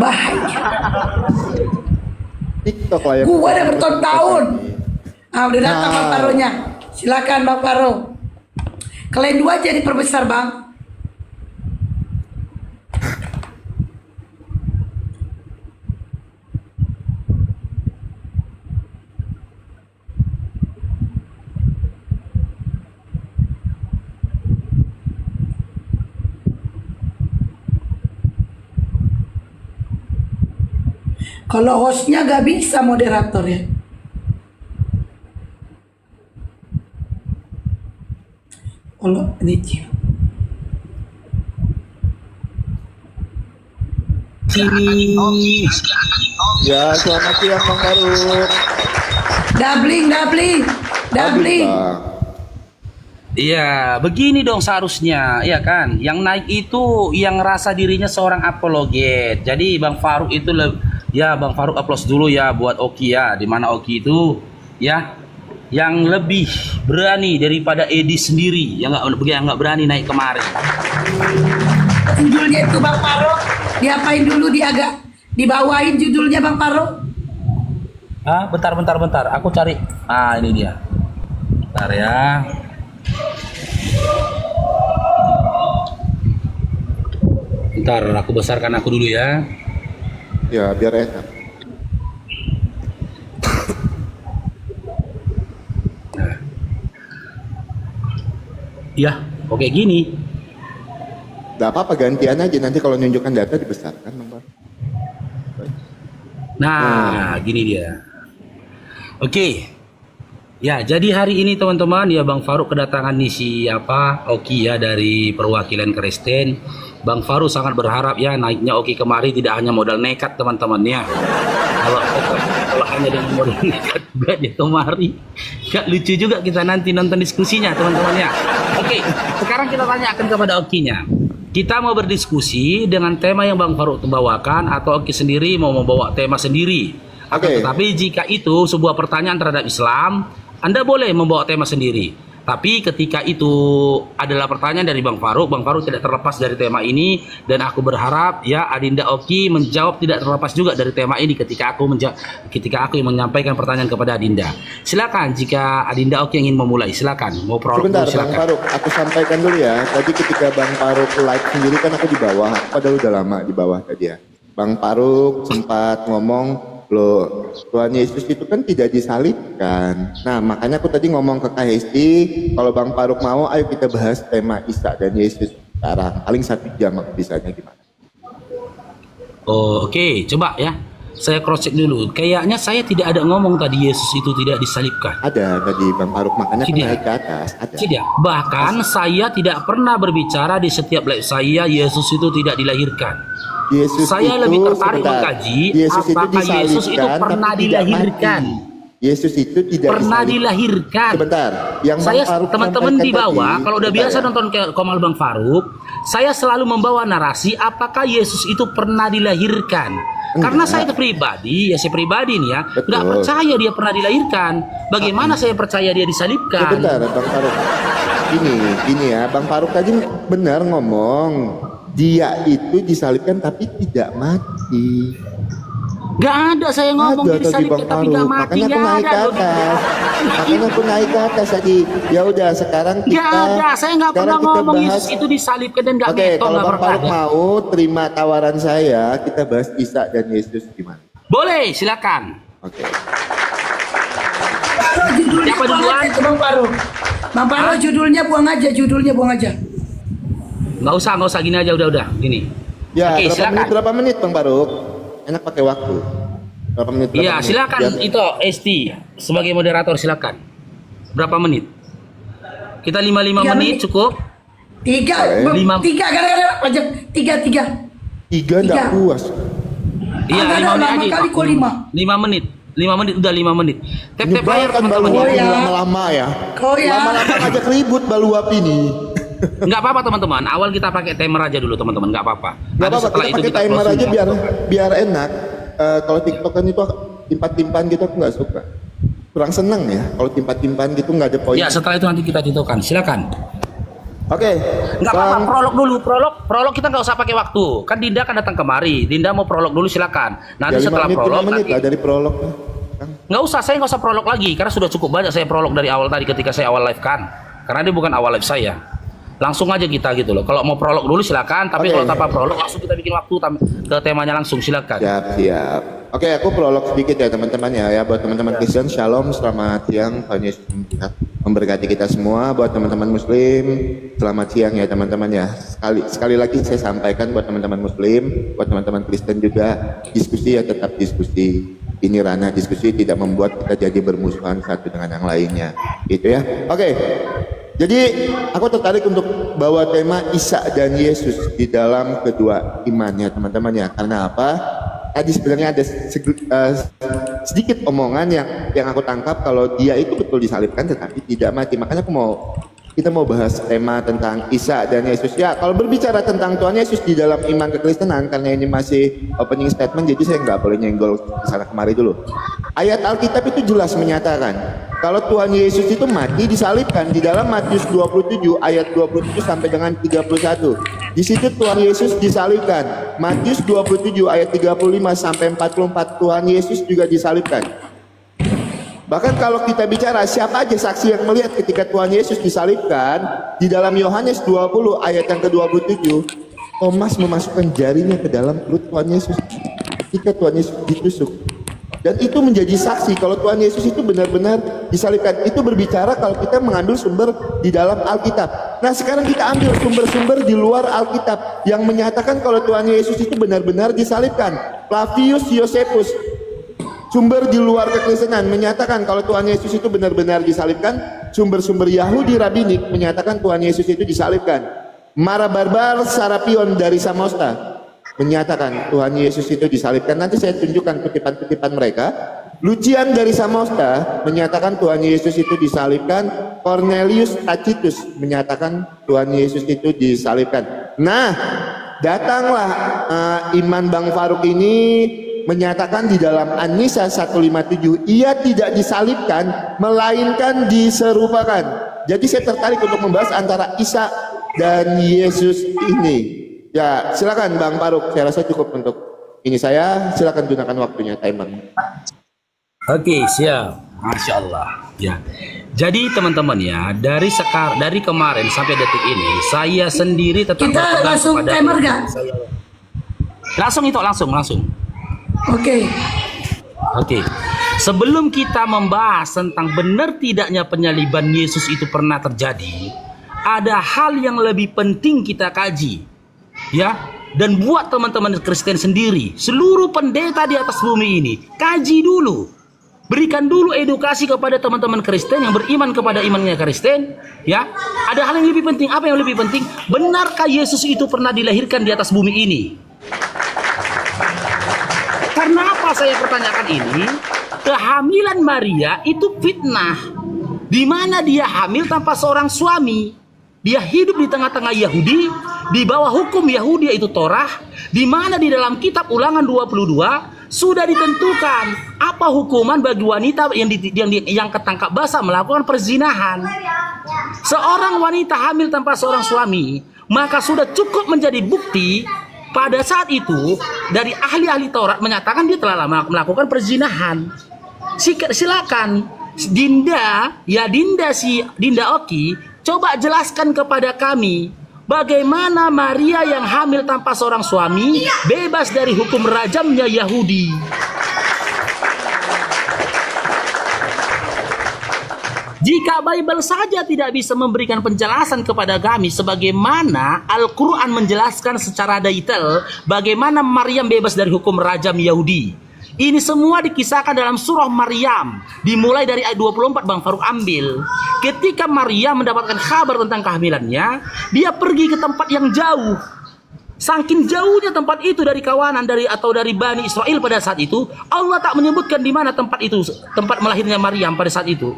Bahaya. TikTok lah ya. Gua udah bertahun-tahun. Ah, udah datang Bang Faronya. Silakan Bang Faro. Kalian dua jadi perbesar Bang. Kalau hostnya gak bisa moderator ya. Kalau ini Sini. Ya, selamat siang Bang Faruk. Dabling. Bang. Iya, begini dong seharusnya, ya kan? Yang naik itu yang rasa dirinya seorang apologet. Jadi Bang Faruk itu ya Bang Faruk aplaus dulu ya buat Oki ya. Dimana Oki itu ya yang lebih berani daripada Edi sendiri, yang nggak berani naik kemari. judulnya itu Bang Faro, diapain dulu, agak dibawain judulnya Bang Faro. Ah, bentar, aku cari. Ah, ini dia. Bentar ya. Bentar, aku besarkan aku dulu ya. Ya, biar enak. Nah. Ya, oke gini. Gak apa-apa, gantian aja nanti kalau nunjukkan data dibesarkan Bang Faruk. Nah, gini dia. Oke. Ya, jadi hari ini teman-teman ya Bang Faruk kedatangan nih siapa Oki ya dari perwakilan Kristen. Bang Faruk sangat berharap ya naiknya Oki kemari tidak hanya modal nekat teman-teman ya. Kalau hanya dengan modal nekat juga dia kemari. Gak lucu juga kita nanti nonton diskusinya teman-teman ya. Oke, sekarang kita tanyakan kepada Okinya. Kita mau berdiskusi dengan tema yang Bang Faruk bawakan atau Oki sendiri mau membawa tema sendiri. Tetapi jika itu sebuah pertanyaan terhadap Islam, Anda boleh membawa tema sendiri. Tapi ketika itu adalah pertanyaan dari Bang Faruk tidak terlepas dari tema ini, dan aku berharap ya Adinda Oki menjawab tidak terlepas juga dari tema ini ketika aku yang menyampaikan pertanyaan kepada Adinda. Silakan jika Adinda Oki ingin memulai, silakan. Mau prolog dulu, silakan. Bang Faruk, aku sampaikan dulu ya. Tadi ketika Bang Faruk live sendiri kan aku di bawah, padahal udah lama di bawah tadi ya. Bang Faruk sempat ngomong, loh, Tuhan Yesus itu kan tidak disalibkan. Nah, makanya aku tadi ngomong ke Kak Hesti, kalau Bang Faruk mau, ayo kita bahas tema Isa dan Yesus sekarang. Paling 1 jam aku bisanya gimana? Oh, oke. Coba ya. Saya cross check dulu. Kayaknya saya tidak ada ngomong tadi Yesus itu tidak disalibkan. Ada tadi Bang Faruk, makanya aku naik ke atas. Ada. Tidak. Bahkan saya tidak pernah berbicara di setiap live saya Yesus itu tidak dilahirkan. Saya lebih tertarik mengkaji apakah Yesus itu pernah dilahirkan. Yesus itu tidak pernah dilahirkan. Sebentar, yang saya teman-teman di bawah kalau udah biasa nonton Komal Bang Faruk, saya selalu membawa narasi apakah Yesus itu pernah dilahirkan. Karena saya pribadi nih ya, nggak percaya dia pernah dilahirkan. Bagaimana saya percaya dia disalibkan? Sebentar, Bang Faruk. Gini ya, Bang Faruk tadi benar ngomong. Dia itu disalibkan tapi tidak mati. Gak ada saya ngomong dia disalibkan tapi gak mati. Makanya aku naik ke atas tadi. Ya udah sekarang kita. Gak ada, saya nggak pernah ngomong Yesus itu disalibkan dan gak Oke, kalau Bang Faruk mau terima tawaran saya, kita bahas Isa dan Yesus gimana? Boleh, silakan. Oke. Siapa duluan? Bang Faruk. Bang Faruk judulnya buang aja. Nggak usah gini aja udah gini. Ya, oke, berapa menit Bang Faruk? Enak pakai waktu. Berapa menit? Iya, silakan itu Esti sebagai moderator silakan. Berapa menit? Kita 55 menit cukup? 3 gara-gara pajak 3 enggak puas. Iya, 5 menit aja. Kali kok 5. 5 menit udah 5 menit. Tep layar teman-teman ya. Lama-lama ya. Lama-lama ngajak ribut Baluap ini. Nggak apa-apa teman-teman, awal kita pakai timer aja dulu teman-teman, nggak apa-apa. Nggak apa-apa, kita pakai timer aja biar enak. Kalau TikTok kan itu timpan-timpan gitu aku nggak suka. Kurang seneng ya kalau timpan-timpan gitu nggak ada poin. Ya setelah itu nanti kita tentukan, silakan. Oke. Nggak apa-apa, prolog dulu, prolog kita nggak usah pakai waktu. Kan Dinda kan datang kemari. Dinda mau prolog dulu silakan. Nanti Ya, setelah 5 prolog menit nanti. lah dari prolog. Nggak usah, saya nggak usah prolog lagi karena sudah cukup banyak saya prolog dari awal tadi ketika saya awal live kan. Karena dia bukan awal live saya. Langsung aja kita gitu loh. Kalau mau prolog dulu silakan, tapi Oke. kalau tanpa prolog langsung kita bikin waktu ke temanya langsung silakan. Siap. Oke, aku prolog sedikit ya teman-teman ya. Buat teman-teman Kristen, Shalom, selamat siang. Tuhan Yesus memberkati kita semua. Buat teman-teman Muslim, selamat siang ya teman-teman ya. Sekali lagi saya sampaikan buat teman-teman Muslim, buat teman-teman Kristen juga, diskusi ya tetap diskusi. Ini ranah diskusi, tidak membuat kita jadi bermusuhan satu dengan yang lainnya. Gitu ya. Oke. Jadi aku tertarik untuk bawa tema Isa dan Yesus di dalam kedua imannya teman-teman ya. Karena apa? Tadi sebenarnya ada sedikit omongan yang aku tangkap kalau dia itu betul disalibkan tetapi tidak mati. Makanya kita mau bahas tema tentang Isa dan Yesus ya. Kalau berbicara tentang Tuhan Yesus di dalam iman kekristenan, karena ini masih opening statement, jadi saya nggak boleh nyenggol kesana kemari dulu. Ayat Alkitab itu jelas menyatakan kalau Tuhan Yesus itu mati disalibkan di dalam Matius 27 ayat 27 sampai dengan 31. Di situ Tuhan Yesus disalibkan. Matius 27 ayat 35 sampai 44 Tuhan Yesus juga disalibkan. Bahkan kalau kita bicara siapa aja saksi yang melihat ketika Tuhan Yesus disalibkan, di dalam Yohanes 20 ayat yang ke-27, Thomas memasukkan jarinya ke dalam perut Tuhan Yesus ketika Tuhan Yesus ditusuk. Dan itu menjadi saksi kalau Tuhan Yesus itu benar-benar disalibkan. Itu berbicara kalau kita mengambil sumber di dalam Alkitab. Nah sekarang kita ambil sumber-sumber di luar Alkitab yang menyatakan kalau Tuhan Yesus itu benar-benar disalibkan. Flavius Josephus, sumber di luar kekristenan, menyatakan kalau Tuhan Yesus itu benar-benar disalibkan. Sumber-sumber Yahudi Rabinik menyatakan Tuhan Yesus itu disalibkan. Mara Barbar Sarapion dari Samosta menyatakan Tuhan Yesus itu disalibkan. Nanti saya tunjukkan kutipan-kutipan mereka. Lucian dari Samosta menyatakan Tuhan Yesus itu disalibkan. Cornelius Tacitus menyatakan Tuhan Yesus itu disalibkan. Nah, datanglah Iman Bang Faruk ini menyatakan di dalam An-Nisa 157 ia tidak disalibkan melainkan diserupakan. Jadi saya tertarik untuk membahas antara Isa dan Yesus ini. Ya, silakan Bang Faruk. Saya rasa cukup untuk ini saya. Silakan gunakan waktunya timer. Oke, siap. Masya Allah. Ya. Jadi teman-teman ya, dari kemarin sampai detik ini, saya sendiri tetap Kita berpegang langsung kepada timer gak? Langsung. Oke. Oke. Sebelum kita membahas tentang benar tidaknya penyaliban Yesus itu pernah terjadi, ada hal yang lebih penting kita kaji. Ya, dan buat teman-teman Kristen sendiri, seluruh pendeta di atas bumi ini, kaji dulu. Berikan dulu edukasi kepada teman-teman Kristen yang beriman kepada imannya Kristen. Ya, ada hal yang lebih penting. Apa yang lebih penting? Benarkah Yesus itu pernah dilahirkan di atas bumi ini? Karena apa saya pertanyakan ini? Kehamilan Maria itu fitnah. Di mana dia hamil tanpa seorang suami. Dia hidup di tengah-tengah Yahudi, di bawah hukum Yahudi yaitu Torah, di mana di dalam kitab Ulangan 22 sudah ditentukan apa hukuman bagi wanita yang ketangkap basah melakukan perzinahan. Seorang wanita hamil tanpa seorang suami, maka sudah cukup menjadi bukti pada saat itu dari ahli-ahli Taurat menyatakan dia telah melakukan perzinahan. Silakan Dinda Oki, coba jelaskan kepada kami bagaimana Maria yang hamil tanpa seorang suami bebas dari hukum rajamnya Yahudi. Jika Bible saja tidak bisa memberikan penjelasan kepada kami sebagaimana Al-Quran menjelaskan secara detail bagaimana Maryam bebas dari hukum rajam Yahudi. Ini semua dikisahkan dalam surah Maryam. Dimulai dari ayat 24 Bang Faruk ambil. Ketika Maryam mendapatkan kabar tentang kehamilannya, dia pergi ke tempat yang jauh. Saking jauhnya tempat itu dari kawanan atau dari Bani Israel pada saat itu, Allah tak menyebutkan di mana tempat itu, tempat melahirnya Maryam pada saat itu.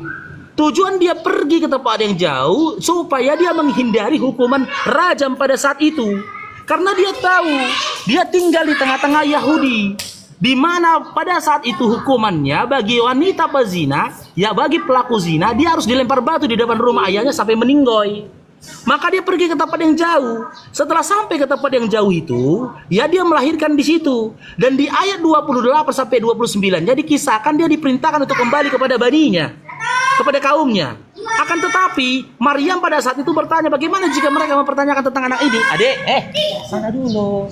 Tujuan dia pergi ke tempat yang jauh supaya dia menghindari hukuman rajam pada saat itu. Karena dia tahu dia tinggal di tengah-tengah Yahudi, di mana pada saat itu hukumannya bagi wanita pezina, ya bagi pelaku zina, dia harus dilempar batu di depan rumah ayahnya sampai meninggoy. Maka dia pergi ke tempat yang jauh. Setelah sampai ke tempat yang jauh itu, ya dia melahirkan di situ. Dan di ayat 28 sampai 29, jadi kisahkan dia diperintahkan untuk kembali kepada baninya, kepada kaumnya. Akan tetapi Maryam pada saat itu bertanya, bagaimana jika mereka mempertanyakan tentang anak ini? Adik, sana dulu.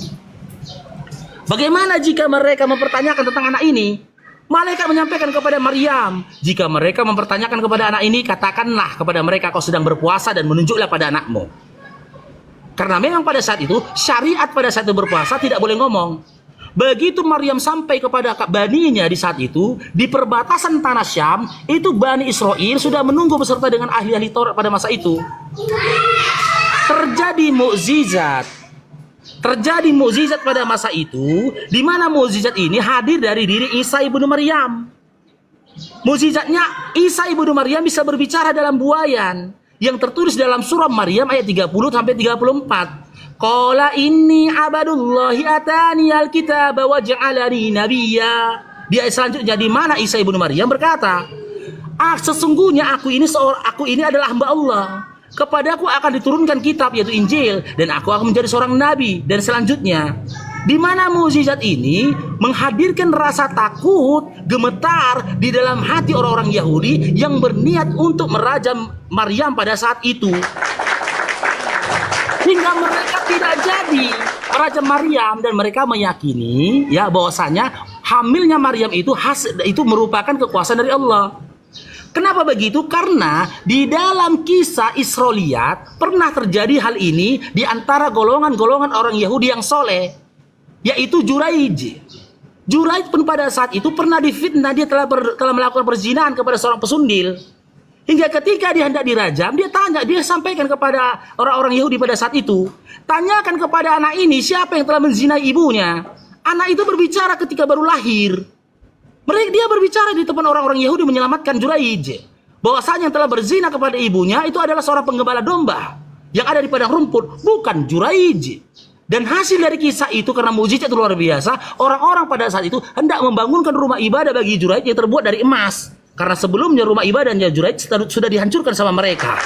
Bagaimana jika mereka mempertanyakan tentang anak ini? Malaikat menyampaikan kepada Maryam, jika mereka mempertanyakan kepada anak ini, katakanlah kepada mereka, kau sedang berpuasa dan menunjuklah pada anakmu. Karena memang pada saat itu, syariat pada saat itu berpuasa tidak boleh ngomong. Begitu Maryam sampai kepada baninya di saat itu, di perbatasan tanah Syam, itu Bani Israel sudah menunggu beserta dengan ahli-ahli Taurat pada masa itu. Terjadi mukjizat pada masa itu, di mana mukjizat ini hadir dari diri Isa ibnu Maryam. Mukjizatnya, Isa ibnu Maryam bisa berbicara dalam buayan yang tertulis dalam surah Maryam ayat 30 sampai 34. Qala inni abadullahi atani alkitaba wa ja'alani nabiyya. Di ayat selanjutnya, di mana Isa ibnu Maryam berkata, sesungguhnya aku ini adalah hamba Allah. Kepadaku akan diturunkan kitab yaitu Injil, dan aku akan menjadi seorang nabi. Dan selanjutnya, di mana mukjizat ini menghadirkan rasa takut, gemetar di dalam hati orang-orang Yahudi yang berniat untuk merajam Maryam pada saat itu, hingga mereka tidak jadi merajam Maryam, dan mereka meyakini ya bahwasanya hamilnya Maryam itu merupakan kekuasaan dari Allah. Kenapa begitu? Karena di dalam kisah Israiliyat pernah terjadi hal ini di antara golongan-golongan orang Yahudi yang soleh, yaitu Juraij. Juraij pun pada saat itu pernah difitnah, dia telah melakukan perzinahan kepada seorang pesundil. Hingga ketika dia hendak dirajam, dia sampaikan kepada orang-orang Yahudi pada saat itu, tanyakan kepada anak ini siapa yang telah menzinai ibunya. Anak itu berbicara ketika baru lahir. Dia berbicara di depan orang-orang Yahudi menyelamatkan Juraij, bahwasanya yang telah berzina kepada ibunya itu adalah seorang penggembala domba yang ada di padang rumput, bukan Juraij. Dan hasil dari kisah itu, karena mukjizat itu luar biasa, orang-orang pada saat itu hendak membangunkan rumah ibadah bagi Juraij yang terbuat dari emas, karena sebelumnya rumah ibadahnya Juraij sudah dihancurkan sama mereka.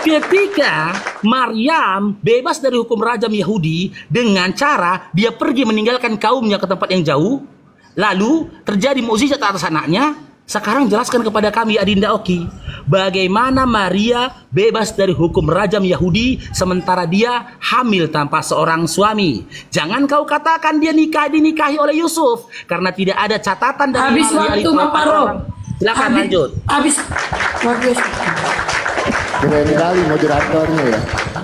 Ketika Maryam bebas dari hukum rajam Yahudi dengan cara dia pergi meninggalkan kaumnya ke tempat yang jauh, lalu terjadi mukjizat atas anaknya. Sekarang jelaskan kepada kami, Adinda Oki, bagaimana Maria bebas dari hukum rajam Yahudi sementara dia hamil tanpa seorang suami. Jangan kau katakan dia dinikahi oleh Yusuf, karena tidak ada catatan dari habis waktu Maparo. Silakan lanjut. Habis bagus. Keren kali moderatornya ya.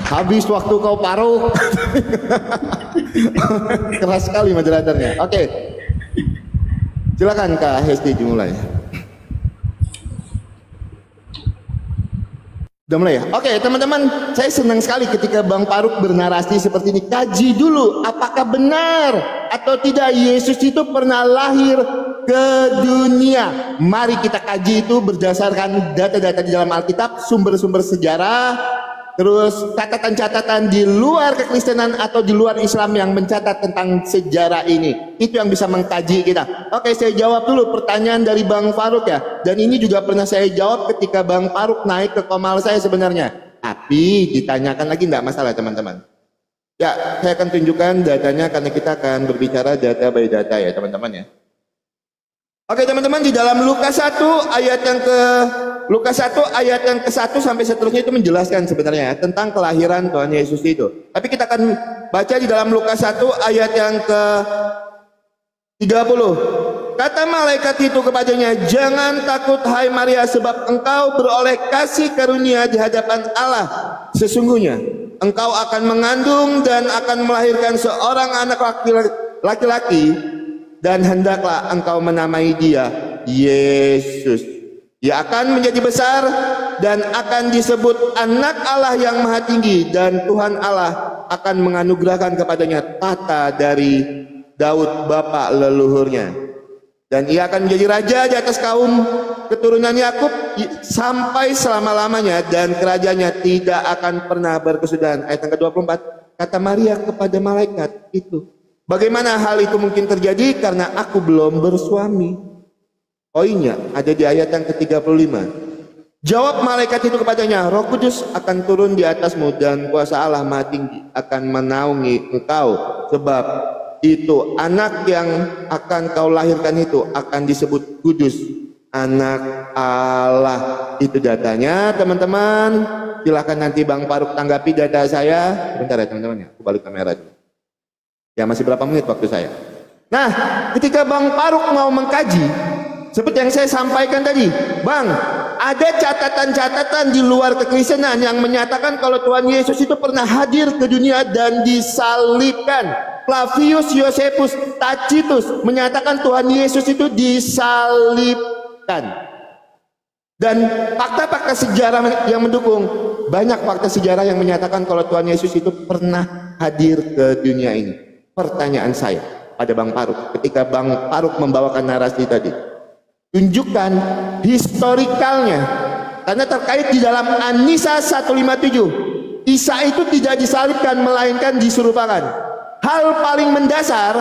Habis waktu kau paruh. Keras sekali moderatornya. Oke. Silakan Kak Hesti dimulai. Udah mulai ya? Oke teman-teman, saya senang sekali ketika Bang Faruk bernarasi seperti ini. Kaji dulu apakah benar atau tidak Yesus itu pernah lahir ke dunia. Mari kita kaji itu berdasarkan data-data di dalam Alkitab, sumber-sumber sejarah, terus catatan-catatan di luar kekristenan atau di luar Islam yang mencatat tentang sejarah ini. Itu yang bisa mengkaji kita. Oke, saya jawab dulu pertanyaan dari Bang Faruk ya. Dan ini juga pernah saya jawab ketika Bang Faruk naik ke komal saya sebenarnya. Tapi ditanyakan lagi enggak masalah teman-teman. Ya, saya akan tunjukkan datanya karena kita akan berbicara data by data ya teman-teman ya. Oke teman-teman, di dalam Lukas 1 ayat yang ke-1 sampai seterusnya itu menjelaskan sebenarnya ya, tentang kelahiran Tuhan Yesus itu. Tapi kita akan baca di dalam Lukas 1 ayat yang ke-30. Kata malaikat itu kepadanya, "Jangan takut hai Maria, sebab engkau beroleh kasih karunia di hadapan Allah. Sesungguhnya engkau akan mengandung dan akan melahirkan seorang anak laki-laki, dan hendaklah engkau menamai dia Yesus. Ia akan menjadi besar dan akan disebut anak Allah yang maha tinggi, dan Tuhan Allah akan menganugerahkan kepadanya tahta dari Daud bapa leluhurnya. Dan ia akan menjadi raja di atas kaum keturunan Yakub sampai selama-lamanya, dan kerajaannya tidak akan pernah berkesudahan." Ayat yang ke-24, kata Maria kepada malaikat itu, "Bagaimana hal itu mungkin terjadi karena aku belum bersuami?" Poinnya ada di ayat yang ke-35. Jawab malaikat itu kepadanya, Roh Kudus akan turun di atasmu dan kuasa Allah Maha Tinggi akan menaungi engkau, sebab itu anak yang akan kau lahirkan itu akan disebut kudus, anak Allah. Itu datanya teman-teman. Silahkan nanti Bang Faruk tanggapi data saya. Bentar ya teman-teman ya, aku balik kamera dulu. Ya masih berapa menit waktu saya. Nah, ketika Bang Faruk mau mengkaji, seperti yang saya sampaikan tadi, Bang, ada catatan-catatan di luar kekristenan yang menyatakan kalau Tuhan Yesus itu pernah hadir ke dunia dan disalibkan. Flavius Josephus Tacitus menyatakan Tuhan Yesus itu disalibkan. Dan fakta-fakta sejarah yang mendukung, banyak fakta sejarah yang menyatakan kalau Tuhan Yesus itu pernah hadir ke dunia ini. Pertanyaan saya pada Bang Faruk, ketika Bang Faruk membawakan narasi tadi, tunjukkan historikalnya, karena terkait di dalam An-Nisa 157, Isa itu tidak disalibkan melainkan diserupakan. Hal paling mendasar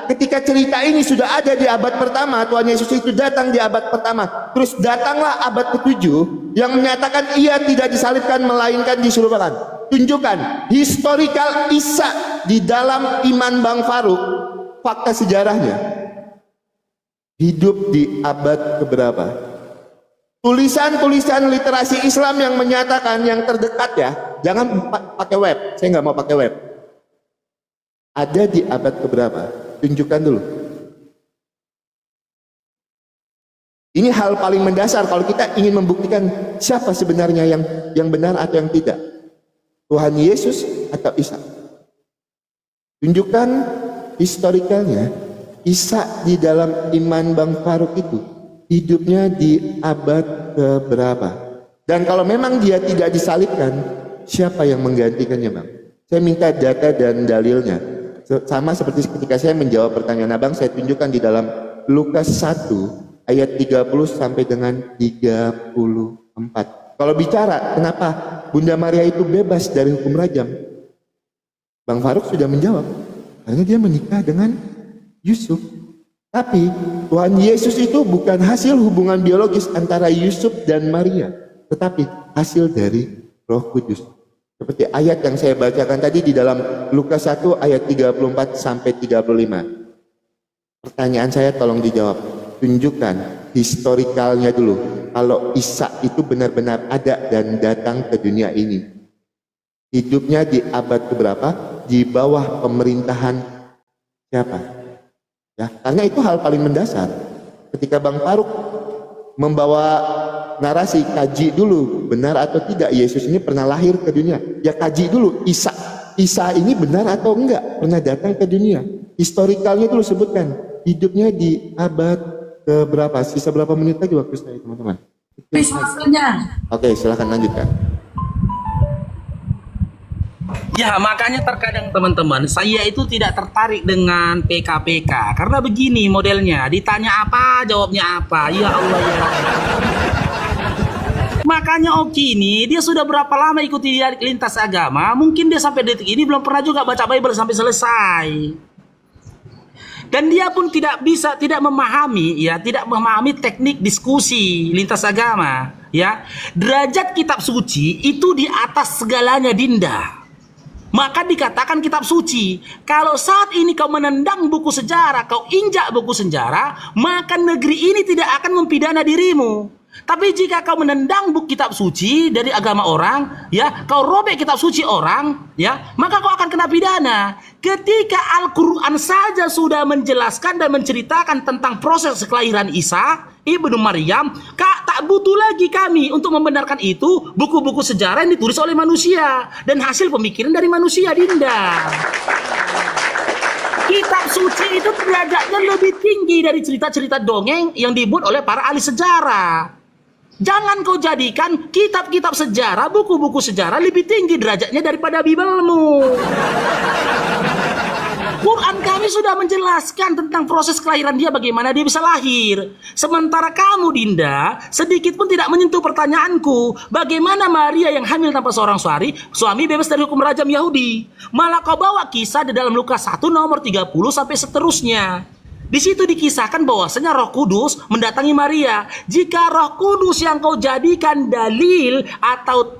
ketika cerita ini sudah ada di abad pertama, Tuhan Yesus itu datang di abad pertama, terus datanglah abad ke-7 yang menyatakan ia tidak disalibkan melainkan diserupakan. Tunjukkan historikal Isa di dalam iman Bang Faruk, fakta sejarahnya. Hidup di abad keberapa? Tulisan-tulisan literasi Islam yang menyatakan, yang terdekat ya, jangan pakai web, saya nggak mau pakai web. Ada di abad keberapa? Tunjukkan dulu. Ini hal paling mendasar kalau kita ingin membuktikan siapa sebenarnya yang benar atau yang tidak. Tuhan Yesus atau Isa. Tunjukkan historikalnya. Isa di dalam iman Bang Faruk itu hidupnya di abad keberapa? Dan kalau memang dia tidak disalibkan, siapa yang menggantikannya, Bang? Saya minta data dan dalilnya. Sama seperti ketika saya menjawab pertanyaan Abang, saya tunjukkan di dalam Lukas 1 ayat 30 sampai dengan 34. Kalau bicara kenapa Bunda Maria itu bebas dari hukum rajam, Bang Faruk sudah menjawab, karena dia menikah dengan Yusuf. Tapi Tuhan Yesus itu bukan hasil hubungan biologis antara Yusuf dan Maria, tetapi hasil dari Roh Kudus. Seperti ayat yang saya bacakan tadi di dalam Lukas 1 ayat 34 sampai 35. Pertanyaan saya tolong dijawab. Tunjukkan historikalnya dulu. Kalau Isa itu benar-benar ada dan datang ke dunia ini. Hidupnya di abad keberapa? Di bawah pemerintahan siapa? Ya, karena itu hal paling mendasar. Ketika Bang Faruk membawa narasi, kaji dulu benar atau tidak Yesus ini pernah lahir ke dunia. Ya kaji dulu Isa ini benar atau enggak pernah datang ke dunia. Historikalnya dulu sebutkan. Hidupnya di abad ke berapa? Sisa berapa menit lagi waktu saya, teman-teman? Oke, silahkan lanjutkan. Ya, makanya terkadang teman-teman, saya itu tidak tertarik dengan PKPK. Karena begini modelnya, ditanya apa, jawabnya apa. Ya Allah ya. Makanya Oki ini, dia sudah berapa lama ikuti lintas agama, mungkin dia sampai detik ini belum pernah juga baca Bible sampai selesai. Dan dia pun tidak memahami teknik diskusi lintas agama, ya. Derajat kitab suci itu di atas segalanya, Dinda. Maka dikatakan kitab suci. Kalau saat ini kau menendang buku sejarah, kau injak buku sejarah, maka negeri ini tidak akan mempidana dirimu. Tapi jika kau menendang buku kitab suci dari agama orang, ya, kau robek kitab suci orang, ya, maka kau akan kena pidana. Ketika Al-Quran saja sudah menjelaskan dan menceritakan tentang proses kelahiran Isa ibnu Maryam, tak butuh lagi kami untuk membenarkan itu buku-buku sejarah yang ditulis oleh manusia dan hasil pemikiran dari manusia, Dinda. Kitab suci itu derajatnya lebih tinggi dari cerita-cerita dongeng yang dibuat oleh para ahli sejarah. Jangan kau jadikan kitab-kitab sejarah, buku-buku sejarah lebih tinggi derajatnya daripada Biblemu. Quran kami sudah menjelaskan tentang proses kelahiran dia, bagaimana dia bisa lahir. Sementara kamu, Dinda, sedikit pun tidak menyentuh pertanyaanku. Bagaimana Maria yang hamil tanpa seorang suami bebas dari hukum rajam Yahudi. Malah kau bawa kisah di dalam Lukas 1 nomor 30 sampai seterusnya. Di situ dikisahkan bahwasanya Roh Kudus mendatangi Maria. Jika Roh Kudus yang kau jadikan dalil atau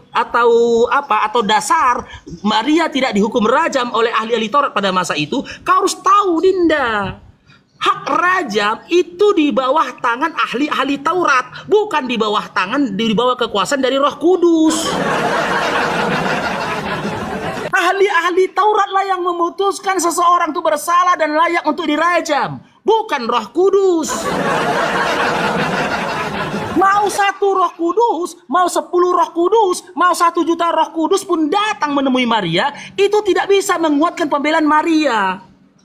dasar Maria tidak dihukum rajam oleh ahli-ahli Taurat pada masa itu, kau harus tahu, Dinda, hak rajam itu di bawah tangan ahli-ahli Taurat, bukan di bawah kekuasaan dari Roh Kudus. Ahli-ahli Taurat lah yang memutuskan seseorang itu bersalah dan layak untuk dirajam, bukan Roh Kudus. Mau 1 Roh Kudus, mau 10 Roh Kudus, mau 1 juta Roh Kudus pun datang menemui Maria, itu tidak bisa menguatkan pembelaan Maria.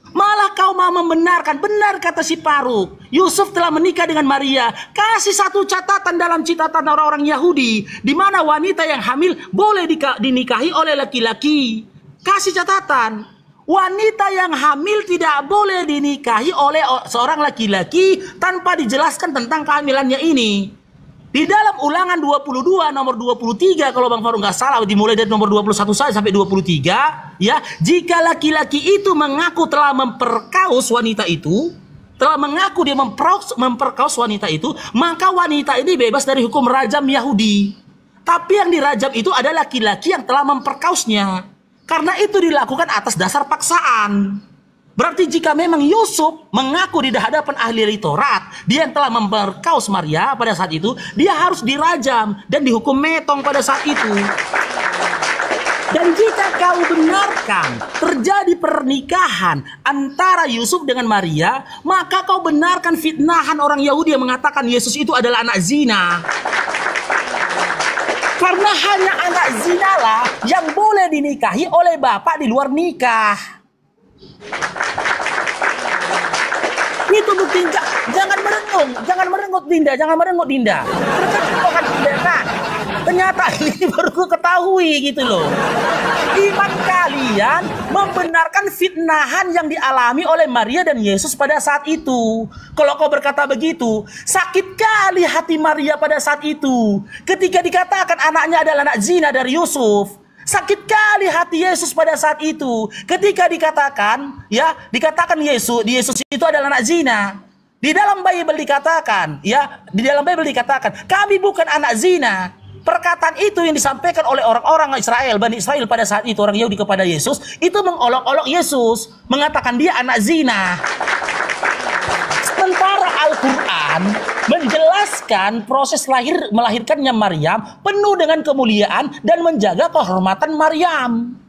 Malah kau mau membenarkan, benar kata si Faruk, Yusuf telah menikah dengan Maria. Kasih 1 catatan dalam catatan orang-orang Yahudi, di mana wanita yang hamil boleh dinikahi oleh laki-laki. Kasih catatan, wanita yang hamil tidak boleh dinikahi oleh seorang laki-laki tanpa dijelaskan tentang kehamilannya ini. Di dalam Ulangan 22 nomor 23 kalau Bang Faruk nggak salah, dimulai dari nomor 21 saja sampai 23, ya, jika laki-laki itu mengaku telah memperkaus wanita itu, telah mengaku dia memperkaus wanita itu, maka wanita ini bebas dari hukum rajam Yahudi. Tapi yang dirajam itu adalah laki-laki yang telah memperkausnya, karena itu dilakukan atas dasar paksaan. Berarti jika memang Yusuf mengaku di hadapan ahli Taurat, dia yang telah memperkaus Maria pada saat itu, dia harus dirajam dan dihukum metong pada saat itu. Dan jika kau benarkan terjadi pernikahan antara Yusuf dengan Maria, maka kau benarkan fitnahan orang Yahudi yang mengatakan Yesus itu adalah anak zina. Karena hanya anak zina lah yang boleh dinikahi oleh bapak di luar nikah. Itu bukti. Jangan merengut Dinda, ternyata ini baru ku ketahui gitu loh. Iman kalian membenarkan fitnahan yang dialami oleh Maria dan Yesus pada saat itu. Kalau kau berkata begitu, sakit kali hati Maria pada saat itu ketika dikatakan anaknya adalah anak zina dari Yusuf. Sakit kali hati Yesus pada saat itu ketika dikatakan Yesus itu adalah anak zina. Di dalam Bible dikatakan, kami bukan anak zina. Perkataan itu yang disampaikan oleh orang-orang Israel, Bani Israel pada saat itu, orang Yahudi kepada Yesus, itu mengolok-olok Yesus, mengatakan dia anak zina. Sementara Al-Quran menjelaskan proses melahirkannya Maryam penuh dengan kemuliaan dan menjaga kehormatan Maryam.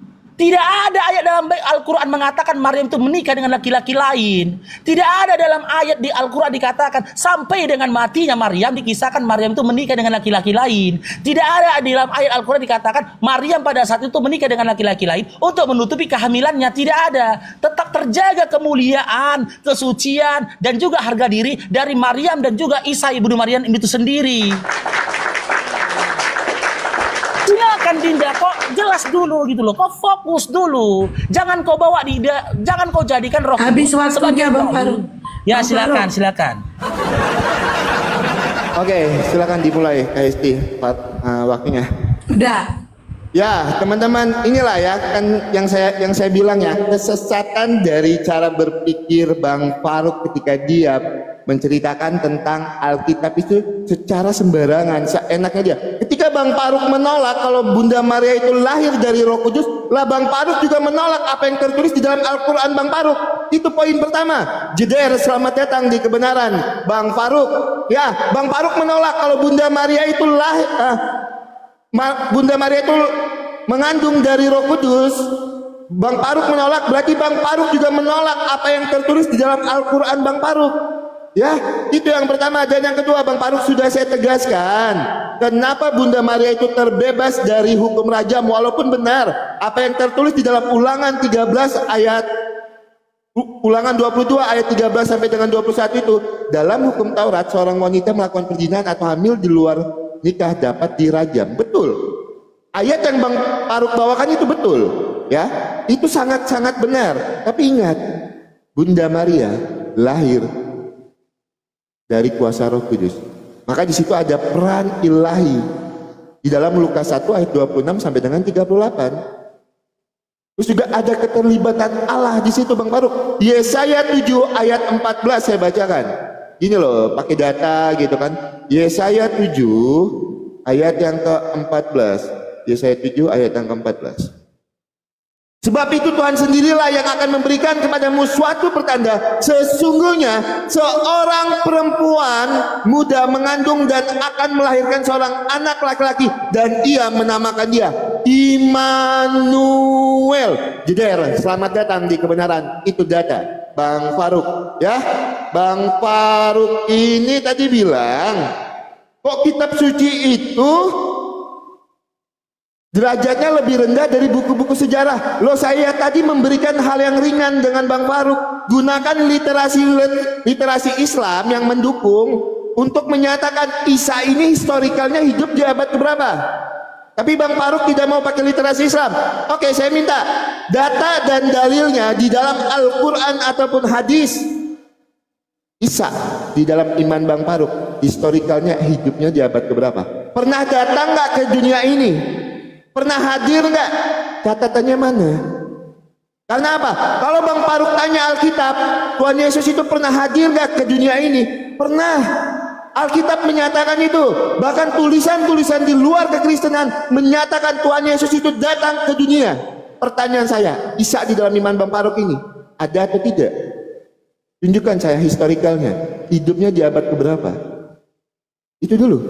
Tidak ada ayat dalam Al-Quran mengatakan Maryam itu menikah dengan laki-laki lain. Tidak ada dalam ayat di Al-Quran dikatakan sampai dengan matinya Maryam dikisahkan Maryam itu menikah dengan laki-laki lain. Tidak ada di dalam ayat Al-Quran dikatakan Maryam pada saat itu menikah dengan laki-laki lain untuk menutupi kehamilannya. Tidak ada. Tetap terjaga kemuliaan, kesucian, dan juga harga diri dari Maryam dan juga Isa ibnu Maryam itu sendiri. Silakan Dinda, kok jelas dulu gitu loh, kok fokus dulu, jangan kau bawa jangan kau jadikan Roh Habis waktunya Bang Faruk. Ya silakan. Oke, silakan dimulai KST waktunya. Udah. Ya teman-teman, inilah ya kan yang saya bilang ya, kesesatan dari cara berpikir Bang Faruk ketika dia menceritakan tentang Alkitab itu secara sembarangan, seenaknya dia. Ketika Bang Faruk menolak kalau Bunda Maria itu lahir dari Roh Kudus, lah Bang Faruk juga menolak apa yang tertulis di dalam Al-Quran Bang Faruk. Itu poin pertama. Jeder, selamat datang di kebenaran Bang Faruk. Ya, Bang Faruk menolak kalau Bunda Maria itu Bunda Maria itu mengandung dari Roh Kudus. Bang Faruk menolak, berarti Bang Faruk juga menolak apa yang tertulis di dalam Al-Quran Bang Faruk. Ya, itu yang pertama. Dan yang kedua, Bang Faruk sudah saya tegaskan, kenapa Bunda Maria itu terbebas dari hukum rajam, walaupun benar apa yang tertulis di dalam Ulangan 13 ayat Ulangan 22 ayat 13 sampai dengan 21 itu, dalam hukum Taurat seorang wanita melakukan perzinahan atau hamil di luar nikah dapat dirajam. Betul. Ayat yang Bang Faruk bawakan itu betul, ya. Itu sangat-sangat benar. Tapi ingat, Bunda Maria lahir dari kuasa Roh Kudus. Maka di situ ada peran ilahi di dalam Lukas 1 ayat 26 sampai dengan 38. Terus juga ada keterlibatan Allah di situ Bang Faruk. Yesaya 7 ayat 14 saya bacakan. Ini loh, pakai data gitu kan. Yesaya 7 ayat yang ke-14. Yesaya 7 ayat yang ke-14. Sebab itu Tuhan sendirilah yang akan memberikan kepadamu suatu pertanda. Sesungguhnya seorang perempuan muda mengandung dan akan melahirkan seorang anak laki-laki, dan ia menamakan dia Immanuel. Jeder, selamat datang di kebenaran. Itu data Bang Faruk ya. Bang Faruk ini tadi bilang, kok kitab suci itu derajatnya lebih rendah dari buku-buku sejarah. Loh, saya tadi memberikan hal yang ringan dengan Bang Faruk. Gunakan literasi Islam yang mendukung untuk menyatakan Isa ini historikalnya hidup di abad keberapa. Tapi Bang Faruk tidak mau pakai literasi Islam. Oke, saya minta data dan dalilnya di dalam Al-Quran ataupun hadis. Isa di dalam iman Bang Faruk historikalnya hidupnya di abad keberapa. Pernah datang nggak ke dunia ini? Pernah hadir nggak? Catatannya mana? Karena apa? Kalau Bang Faruk tanya Alkitab, Tuhan Yesus itu pernah hadir nggak ke dunia ini? Pernah. Alkitab menyatakan itu. Bahkan tulisan-tulisan di luar kekristenan menyatakan Tuhan Yesus itu datang ke dunia. Pertanyaan saya, Isa di dalam iman Bang Faruk ini ada atau tidak? Tunjukkan saya historikalnya. Hidupnya di abad keberapa? Itu dulu.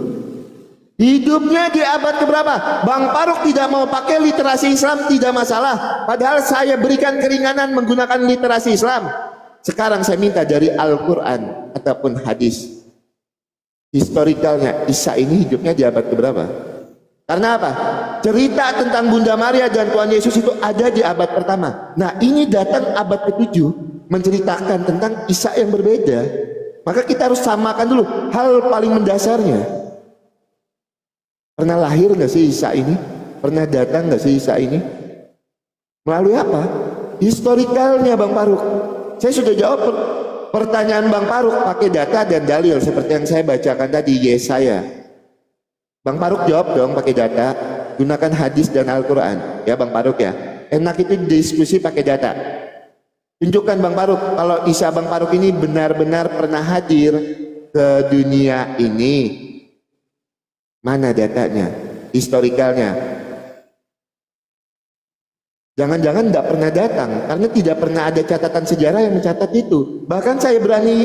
Hidupnya di abad keberapa? Bang Faruk tidak mau pakai literasi Islam, tidak masalah. Padahal saya berikan keringanan menggunakan literasi Islam. Sekarang saya minta dari Al-Quran ataupun hadis. Historikalnya Isa ini hidupnya di abad keberapa? Karena apa? Cerita tentang Bunda Maria dan Tuhan Yesus itu ada di abad pertama. Nah, ini datang abad ke-7 menceritakan tentang Isa yang berbeda. Maka kita harus samakan dulu hal paling mendasarnya. Pernah lahir nggak sih Isa ini? Pernah datang nggak sih Isa ini? Melalui apa? Historikalnya Bang Faruk. Saya sudah jawab pertanyaan Bang Faruk pakai data dan dalil seperti yang saya bacakan tadi Yesaya. Bang Faruk jawab dong pakai data. Gunakan hadis dan Al-Quran. Ya Bang Faruk ya. Enak itu diskusi pakai data. Tunjukkan Bang Faruk kalau Isa Bang Faruk ini benar-benar pernah hadir ke dunia ini. Mana datanya, historikalnya? Jangan-jangan tidak pernah datang karena tidak pernah ada catatan sejarah yang mencatat itu. Bahkan saya berani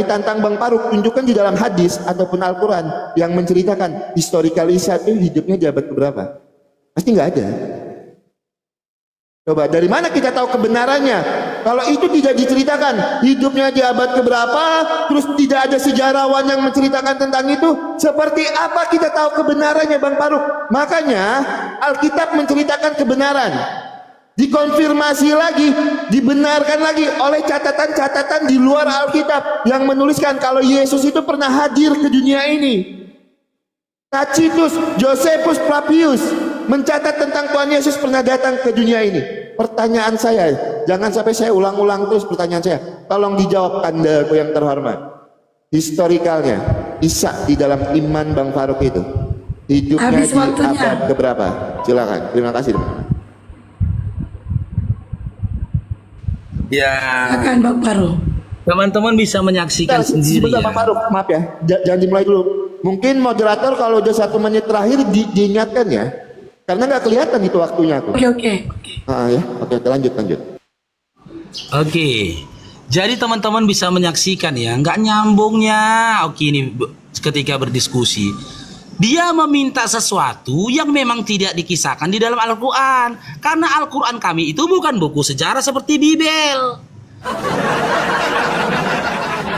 tantang Bang Faruk, tunjukkan di dalam hadis ataupun Al-Quran yang menceritakan historikal Isa itu hidupnya di abad keberapa? Pasti nggak ada. Coba dari mana kita tahu kebenarannya? Kalau itu tidak diceritakan hidupnya di abad keberapa, terus tidak ada sejarawan yang menceritakan tentang itu, seperti apa kita tahu kebenarannya Bang Faruk? Makanya Alkitab menceritakan kebenaran, dikonfirmasi lagi, dibenarkan lagi oleh catatan-catatan di luar Alkitab yang menuliskan kalau Yesus itu pernah hadir ke dunia ini. Tacitus Josephus Flavius mencatat tentang Tuhan Yesus pernah datang ke dunia ini. Pertanyaan saya, jangan sampai saya ulang-ulang terus pertanyaan saya. Tolong dijawab kandaku yang terhormat. Historikalnya Isa di dalam iman Bang Faruk itu hidupnya Habis di waktunya. abad keberapa? Silakan. Terima kasih. Ya, Akan Bang Faruk. teman-teman bisa menyaksikan sendiri Sebentar ya. Bang Faruk, maaf ya, jangan dimulai dulu. Mungkin moderator kalau udah 1 menit terakhir diingatkan ya, karena nggak kelihatan itu waktunya aku. Oke. Ya, oke, lanjut. Oke, jadi teman-teman bisa menyaksikan ya, nggak nyambungnya. Oke, ini ketika berdiskusi, dia meminta sesuatu yang memang tidak dikisahkan di dalam Al-Quran. Karena Al-Quran kami itu bukan buku sejarah seperti Bibel.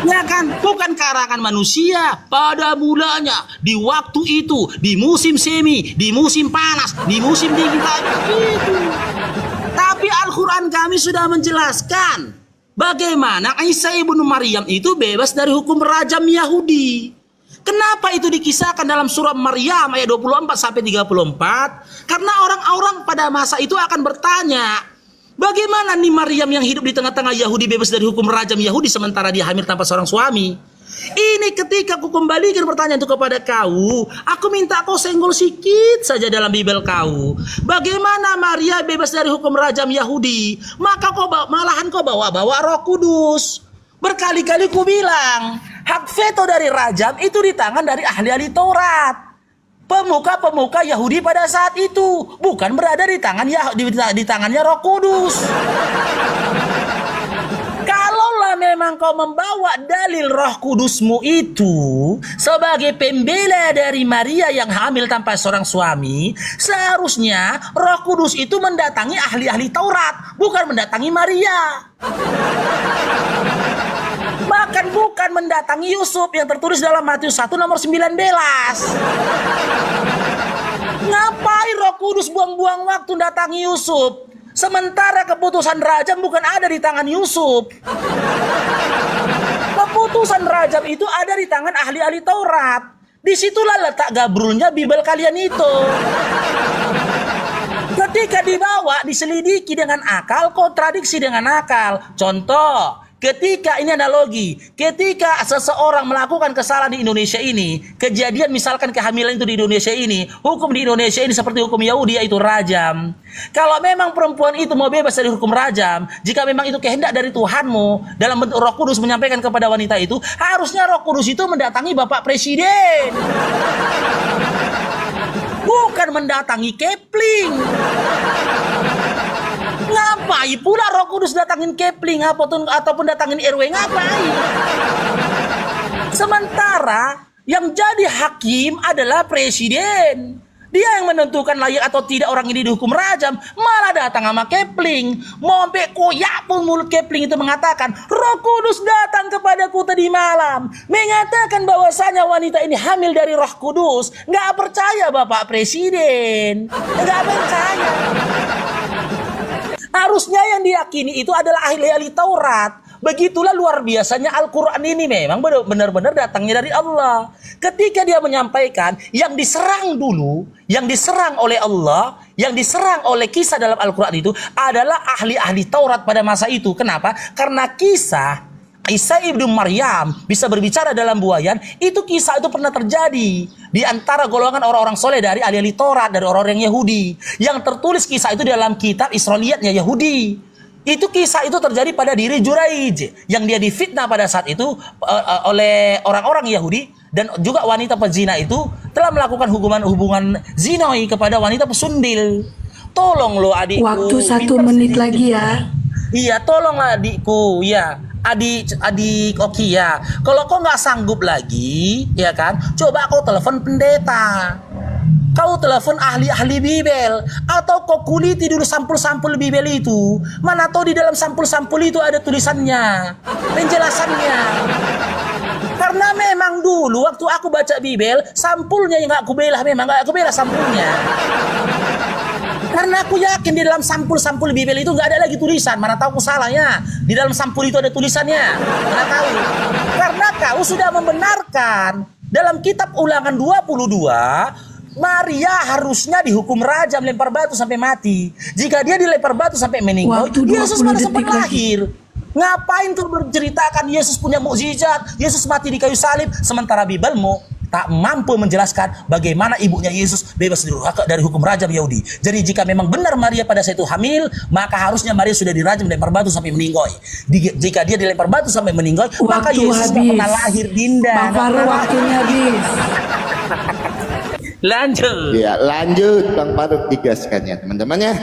Ya kan, bukan karangan manusia. Pada mulanya, di waktu itu, di musim semi, di musim panas, di musim dingin gitu. Tapi Al-Quran kami sudah menjelaskan bagaimana Isa ibnu Maryam itu bebas dari hukum rajam Yahudi. Kenapa itu dikisahkan dalam surah Maryam ayat 24 sampai 34? Karena orang-orang pada masa itu akan bertanya, bagaimana nih Maryam yang hidup di tengah-tengah Yahudi bebas dari hukum rajam Yahudi sementara dia hamil tanpa seorang suami? Ini ketika aku kembalikan pertanyaan itu kepada kau, aku minta kau senggol sikit saja dalam Bible kau. Bagaimana Maria bebas dari hukum rajam Yahudi? Maka malahan kau bawa-bawa Roh Kudus. Berkali-kali ku bilang, hak veto dari rajam itu di tangan dari ahli-ahli Taurat. Pemuka-pemuka Yahudi pada saat itu bukan berada di tangannya Roh Kudus. Kalaulah memang kau membawa dalil Roh Kudusmu itu sebagai pembela dari Maria yang hamil tanpa seorang suami, seharusnya Roh Kudus itu mendatangi ahli-ahli Taurat, bukan mendatangi Maria. Bahkan bukan mendatangi Yusuf yang tertulis dalam Matius 1 nomor 19. Ngapain Roh Kudus buang-buang waktu datangi Yusuf? Sementara keputusan rajam bukan ada di tangan Yusuf. Keputusan rajam itu ada di tangan ahli-ahli Taurat. Disitulah letak gabrulnya Bible kalian itu. Ketika dibawa, diselidiki dengan akal, kontradiksi dengan akal. Contoh, ketika ini analogi, ketika seseorang melakukan kesalahan di Indonesia ini, kejadian misalkan kehamilan itu di Indonesia ini, hukum di Indonesia ini seperti hukum Yahudi yaitu rajam. Kalau memang perempuan itu mau bebas dari hukum rajam, jika memang itu kehendak dari Tuhanmu dalam bentuk Roh Kudus menyampaikan kepada wanita itu, harusnya Roh Kudus itu mendatangi Bapak Presiden. Bukan mendatangi Kepling. Ngapain pula Roh Kudus datangin Kepling ataupun datangin RW, ngapain? Sementara yang jadi hakim adalah presiden. Dia yang menentukan layak atau tidak orang ini dihukum rajam. Malah datang sama Kepling. Mau sampai koyak pun mulut Kepling itu mengatakan, Roh Kudus datang kepadaku tadi malam, mengatakan bahwasanya wanita ini hamil dari Roh Kudus. Nggak percaya Bapak Presiden. Nggak percaya. Harusnya yang diyakini itu adalah ahli-ahli Taurat. Begitulah luar biasanya Al-Quran ini memang benar-benar datangnya dari Allah. Ketika dia menyampaikan yang diserang dulu, yang diserang oleh Allah, yang diserang oleh kisah dalam Al-Quran itu adalah ahli-ahli Taurat pada masa itu. Kenapa? Karena kisah Isa ibnu Maryam bisa berbicara dalam buayan, itu kisah itu pernah terjadi di antara golongan orang-orang soleh dari ahli-ahli Taurat, dari orang-orang Yahudi. Yang tertulis kisah itu dalam kitab Israiliyatnya Yahudi. Itu kisah itu terjadi pada diri Juraij yang dia difitnah pada saat itu oleh orang-orang Yahudi, dan juga wanita pezina itu telah melakukan hubungan zinoi kepada wanita pesundil. Tolong lo adikku. Waktu 1 menit lagi ya. Iya, tolonglah adikku, ya. Adik Oki ya. Kalau kau nggak sanggup lagi, ya kan? Coba kau telepon pendeta. Kau telepon ahli-ahli Bibel, atau kau kuliti dulu sampul-sampul Bibel itu. Mana tahu di dalam sampul-sampul itu ada tulisannya, penjelasannya. Karena memang dulu waktu aku baca Bibel, sampulnya yang nggak aku bela, memang nggak aku bela sampulnya. Karena aku yakin di dalam sampul-sampul Bibel itu nggak ada lagi tulisan. Mana tahu aku salahnya. Di dalam sampul itu ada tulisannya. Mana tahu. Karena kau sudah membenarkan dalam kitab Ulangan 22. Maria harusnya dihukum rajam, lempar batu sampai mati. Jika dia dilempar batu sampai meninggal, Yesus pada sempat lahir. Ngapain tuh berceritakan Yesus punya mukjizat, Yesus mati di kayu salib, sementara Bibelmu tak mampu menjelaskan bagaimana ibunya Yesus bebas dari hukum rajam Yahudi. Jadi jika memang benar Maria pada saat itu hamil, maka harusnya Maria sudah dirajam, dilempar batu sampai meninggal. Jika dia dilempar batu sampai meninggal, maka Yesus tak pernah lahir, Dinda. Bapak waktunya habis. Lanjut. Ya, lanjut Bang Faruk digaskan ya teman-teman ya.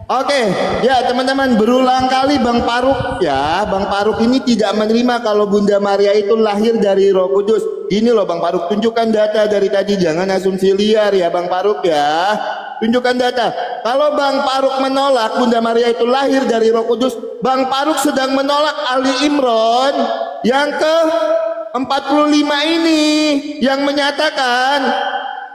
Oke, ya teman-teman, berulang kali Bang Faruk ya, Bang Faruk ini tidak menerima kalau Bunda Maria itu lahir dari Roh Kudus. Gini loh Bang Faruk, tunjukkan data dari tadi, jangan asumsi liar ya Bang Faruk ya. Tunjukkan data. Kalau Bang Faruk menolak Bunda Maria itu lahir dari Roh Kudus, Bang Faruk sedang menolak Ali Imran yang ke 45 ini yang menyatakan,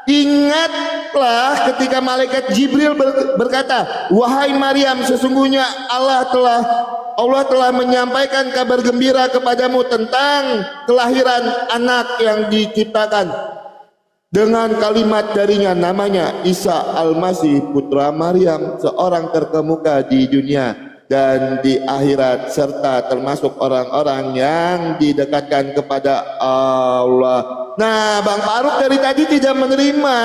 ingatlah ketika malaikat Jibril berkata, wahai Maryam, sesungguhnya Allah telah menyampaikan kabar gembira kepadamu tentang kelahiran anak yang diciptakan dengan kalimat darinya, namanya Isa Al-Masih putra Maryam, seorang terkemuka di dunia. dan di akhirat, serta termasuk orang-orang yang didekatkan kepada Allah. Nah, Bang Faruk dari tadi tidak menerima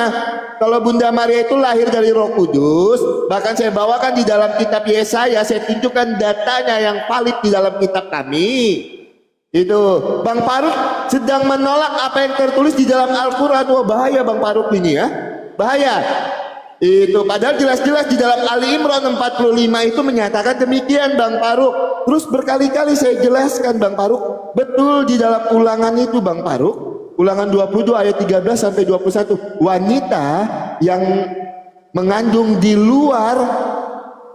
kalau Bunda Maria itu lahir dari Roh Kudus. Bahkan saya bawakan di dalam kitab Yesaya, saya tunjukkan datanya yang valid di dalam kitab kami. Itu Bang Faruk sedang menolak apa yang tertulis di dalam Al-Quran. Wah, bahaya Bang Faruk ini ya, bahaya. Itu padahal jelas-jelas di dalam Ali Imran 45 itu menyatakan demikian Bang Faruk. Terus berkali-kali saya jelaskan Bang Faruk, betul di dalam ulangan itu Bang Faruk, ulangan 22 ayat 13 sampai 21, wanita yang mengandung di luar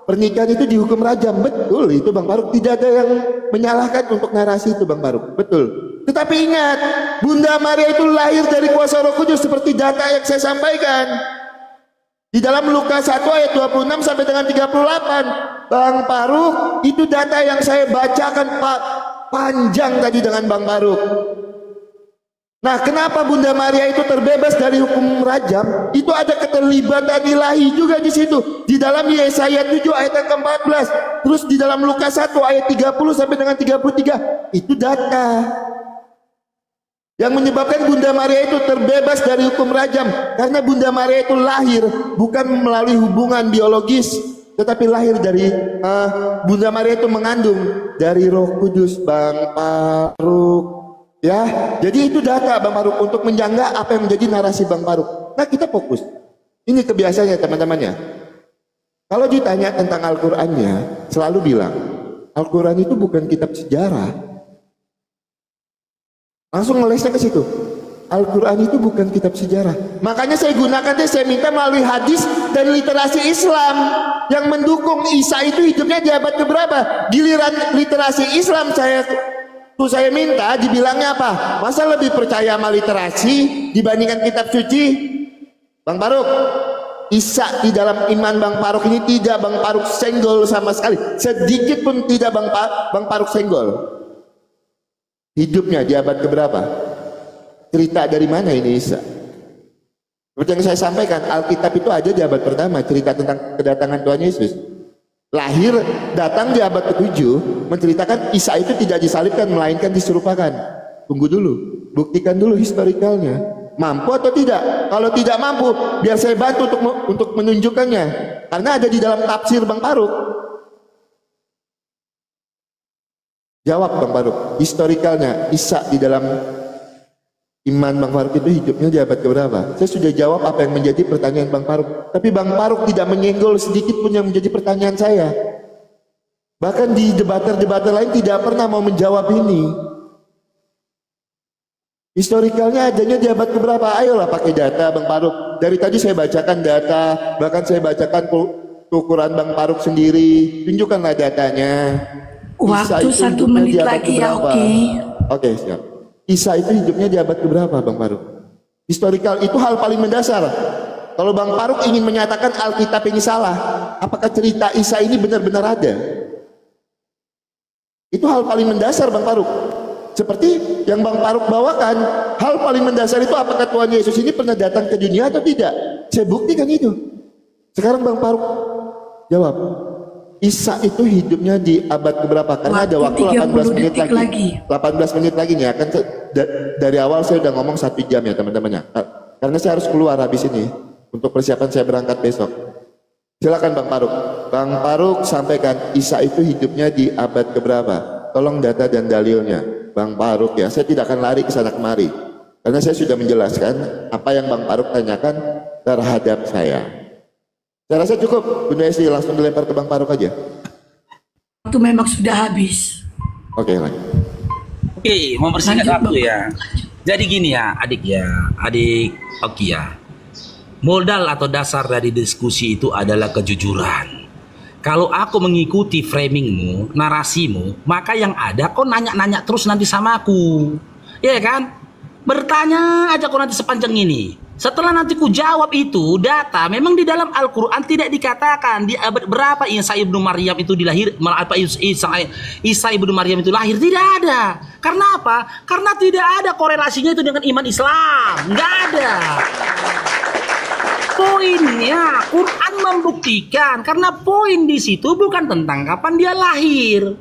pernikahan itu dihukum rajam. Betul itu Bang Faruk, tidak ada yang menyalahkan untuk narasi itu Bang Faruk, betul. Tetapi ingat, Bunda Maria itu lahir dari kuasa Roh Kudus seperti data yang saya sampaikan di dalam Lukas 1 ayat 26 sampai dengan 38. Bang Faruk, itu data yang saya bacakan Pak, panjang tadi dengan Bang Faruk. Nah, kenapa Bunda Maria itu terbebas dari hukum rajam? Itu ada keterlibatan ilahi juga di situ. Di dalam Yesaya 7 ayat yang ke-14. Terus di dalam Lukas 1 ayat 30 sampai dengan 33. Itu data yang menyebabkan Bunda Maria itu terbebas dari hukum rajam, karena Bunda Maria itu lahir bukan melalui hubungan biologis, tetapi lahir dari Bunda Maria itu mengandung dari Roh Kudus Bang Faruk. Ya, jadi itu data Bang Faruk untuk menjangga apa yang menjadi narasi Bang Faruk. Nah, kita fokus. Ini kebiasaannya teman-temannya. Kalau ditanya tentang Al-Qur'annya, selalu bilang Al-Qur'an itu bukan kitab sejarah. Langsung ngelesnya ke situ. Al-Quran itu bukan kitab sejarah. Makanya saya gunakan saya minta melalui hadis dan literasi Islam yang mendukung Isa itu hidupnya di abad keberapa. Giliran literasi Islam saya minta dibilangnya apa? Masa lebih percaya sama literasi dibandingkan kitab suci? Bang Faruk, Isa di dalam iman Bang Faruk ini tidak Bang Faruk senggol sama sekali. Sedikit pun tidak Bang Faruk senggol. Hidupnya di abad keberapa? Cerita dari mana ini Isa? Seperti yang saya sampaikan, Alkitab itu ada di abad pertama, cerita tentang kedatangan Tuhan Yesus. Lahir, datang di abad ke-7, menceritakan Isa itu tidak disalibkan, melainkan diserupakan. Tunggu dulu, buktikan dulu historikalnya. Mampu atau tidak? Kalau tidak mampu, biar saya bantu untuk menunjukkannya. Karena ada di dalam tafsir Bang Faruk. Jawab Bang Faruk, historikalnya Isa di dalam iman Bang Faruk itu hidupnya di abad keberapa? Saya sudah jawab apa yang menjadi pertanyaan Bang Faruk. Tapi Bang Faruk tidak menyenggol sedikit pun yang menjadi pertanyaan saya. Bahkan di debater-debater lain tidak pernah mau menjawab ini. Historikalnya adanya di abad keberapa? Ayolah pakai data Bang Faruk. Dari tadi saya bacakan data, bahkan saya bacakan ukuran Bang Faruk sendiri. Tunjukkanlah datanya. Waktu 1 menit lagi ya, oke. Oke, siap. Isa itu hidupnya di abad keberapa Bang Faruk? Historikal itu hal paling mendasar. Kalau Bang Faruk ingin menyatakan Alkitab ini salah, apakah cerita Isa ini benar-benar ada? Itu hal paling mendasar Bang Faruk. Seperti yang Bang Faruk bawakan, hal paling mendasar itu apakah Tuhan Yesus ini pernah datang ke dunia atau tidak? Saya buktikan itu. Sekarang Bang Faruk jawab. Isa itu hidupnya di abad keberapa? Karena ada waktu 18 menit lagi. 18 menit lagi nih akan dari awal saya udah ngomong 1 jam ya teman-temannya. Karena saya harus keluar habis ini untuk persiapan saya berangkat besok. Silakan Bang Faruk. Bang Faruk sampaikan Isa itu hidupnya di abad keberapa? Tolong data dan dalilnya Bang Faruk ya. Saya tidak akan lari ke sana kemari. Karena saya sudah menjelaskan apa yang Bang Faruk tanyakan terhadap saya. Saya rasa cukup, Bunda Esti langsung dilempar ke Bang Faruk aja. Waktu memang sudah habis. Oke, lanjut. Oke, mempersingkat waktu ya. Jadi gini ya, adik Oki ya. Modal atau dasar dari diskusi itu adalah kejujuran. Kalau aku mengikuti framingmu, narasimu, maka yang ada kau nanya-nanya terus nanti sama aku. Iya kan? Bertanya aja kau nanti sepanjang ini. Setelah nanti ku jawab itu data, memang di dalam Al-Quran tidak dikatakan di abad berapa Isa ibnu Maryam itu dilahir, Isa ibnu Maryam itu lahir, tidak ada. Karena apa? Karena tidak ada korelasinya itu dengan iman Islam, nggak ada. Poinnya Quran membuktikan, karena poin di situ bukan tentang kapan dia lahir,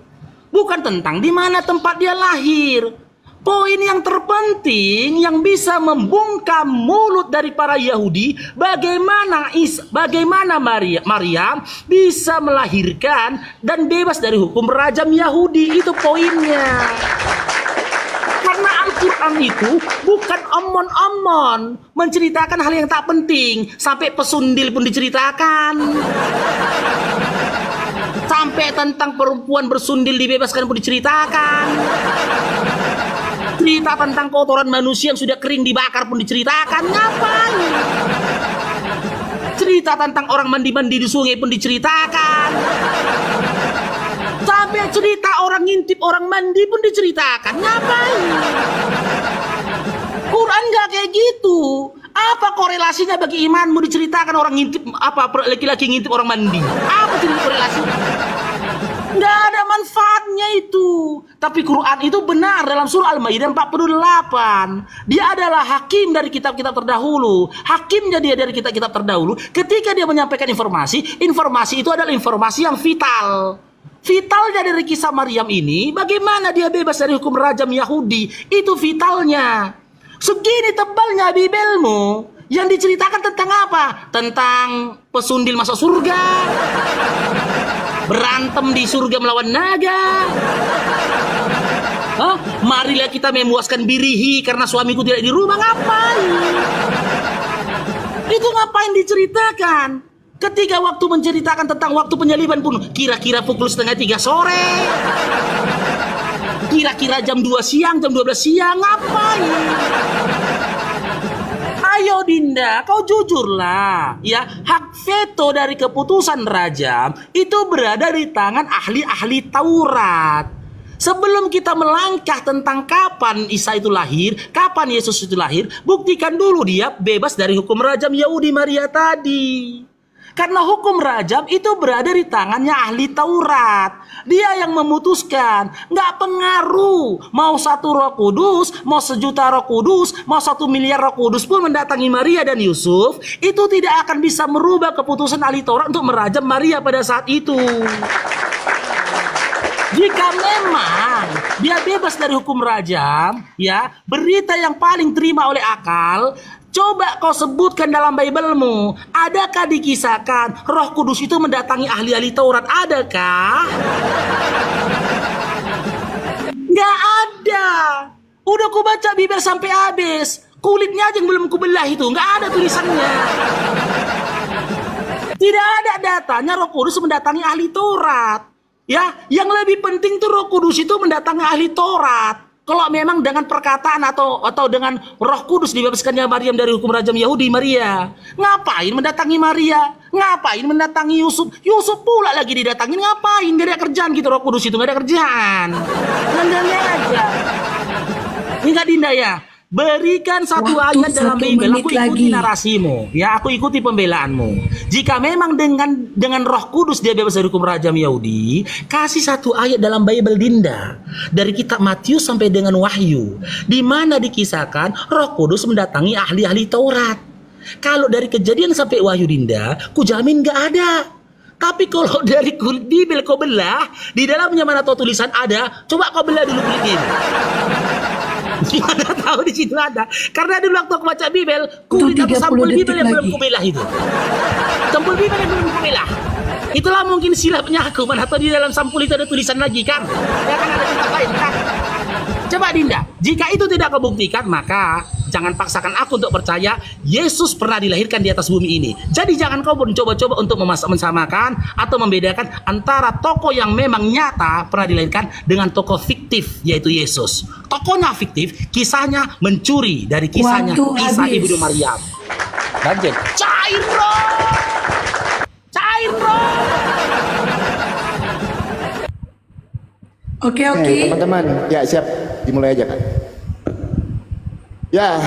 bukan tentang di mana tempat dia lahir. Poin yang terpenting yang bisa membungkam mulut dari para Yahudi, bagaimana Maryam bisa melahirkan dan bebas dari hukum rajam Yahudi. Itu poinnya. Karena Al-Quran itu bukan omon-omon menceritakan hal yang tak penting. Sampai pesundil pun diceritakan. Sampai tentang perempuan bersundil dibebaskan pun diceritakan. Cerita tentang kotoran manusia yang sudah kering dibakar pun diceritakan. Ngapain? Cerita tentang orang mandi-mandi di sungai pun diceritakan. Sampai cerita orang ngintip orang mandi pun diceritakan. Ngapain? Quran nggak kayak gitu. Apa korelasinya bagi imanmu diceritakan orang ngintip, laki-laki ngintip orang mandi? Apa jadi korelasinya? Nggak ada manfaatnya itu. Tapi Quran itu benar dalam surah Al-Maidah 48. Dia adalah hakim dari kitab-kitab terdahulu. Hakimnya dia dari kitab-kitab terdahulu. Ketika dia menyampaikan informasi, informasi itu adalah informasi yang vital. Vitalnya dari kisah Maryam ini, bagaimana dia bebas dari hukum rajam Yahudi. Itu vitalnya. Segini tebalnya Bibelmu. Yang diceritakan tentang apa? Tentang pesundil masuk surga, berantem di surga melawan naga. Marilah kita memuaskan birihi karena suamiku tidak di rumah. Ngapain? Itu ngapain diceritakan? Ketika waktu menceritakan tentang waktu penyaliban pun kira-kira pukul 2:30 sore, kira-kira jam 2 siang, jam 12 siang. Ngapain? Ayo Dinda, kau jujurlah. Ya, hak veto dari keputusan rajam itu berada di tangan ahli-ahli Taurat. Sebelum kita melangkah tentang kapan Isa itu lahir, kapan Yesus itu lahir, buktikan dulu dia bebas dari hukum rajam Yahudi Maria tadi. Karena hukum rajam itu berada di tangannya ahli Taurat. Dia yang memutuskan. Nggak pengaruh. Mau 1 Roh Kudus, mau 1 juta Roh Kudus, mau 1 miliar Roh Kudus pun mendatangi Maria dan Yusuf, itu tidak akan bisa merubah keputusan ahli Taurat untuk merajam Maria pada saat itu. Jika memang dia bebas dari hukum rajam, ya, berita yang paling terima oleh akal, coba kau sebutkan dalam Biblemu, adakah dikisahkan Roh Kudus itu mendatangi ahli-ahli Taurat? Adakah? Nggak ada. Udah ku baca Bibel sampai habis, kulitnya aja yang belum ku belah itu, nggak ada tulisannya. Tidak ada datanya Roh Kudus mendatangi ahli Taurat. Ya, yang lebih penting tuh Roh Kudus itu mendatangi ahli Taurat. Kalau memang dengan perkataan atau dengan Roh Kudus dibebaskannya Maryam dari hukum rajam Yahudi Maria, ngapain mendatangi Maria? Ngapain mendatangi Yusuf? Yusuf pula lagi didatangin, ngapain? Gak ada kerjaan gitu Roh Kudus itu, gak ada kerjaan. Ngendangnya aja. Ingat Dinda ya, berikan satu ayat dalam Bible, aku ikuti narasimu, ya, aku ikuti pembelaanmu. Jika memang dengan Roh Kudus dia bebas dari hukum rajam Yahudi, kasih satu ayat dalam Bible Dinda, dari kitab Matius sampai dengan Wahyu, di mana dikisahkan Roh Kudus mendatangi ahli-ahli Taurat. Kalau dari Kejadian sampai Wahyu Dinda, ku jamin gak ada. Tapi kalau dari kulit Bible kau belah, di dalamnya mana tahu tulisan ada, coba kau belah dulu kulit Bible. Gimana tahu di situ ada? Karena dulu waktu aku baca Bibel, kulit atau sampul Bibel yang belum kubelah itu. Sampul Bibel yang belum kubelah. Itulah mungkin silapnya aku, mana tahu di dalam sampul itu ada tulisan lagi kan? Ya kan ada kitab lain kan? Coba Dinda, jika itu tidak kau buktikan, maka jangan paksakan aku untuk percaya Yesus pernah dilahirkan di atas bumi ini. Jadi jangan kau mencoba-coba untuk mensamakan atau membedakan antara tokoh yang memang nyata pernah dilahirkan dengan tokoh fiktif, yaitu Yesus. Tokohnya fiktif, kisahnya mencuri dari kisahnya Isa Ibnu Maryam. Lanjut. Cair bro! Oke. Teman-teman, ya siap, dimulai aja kan. Ya,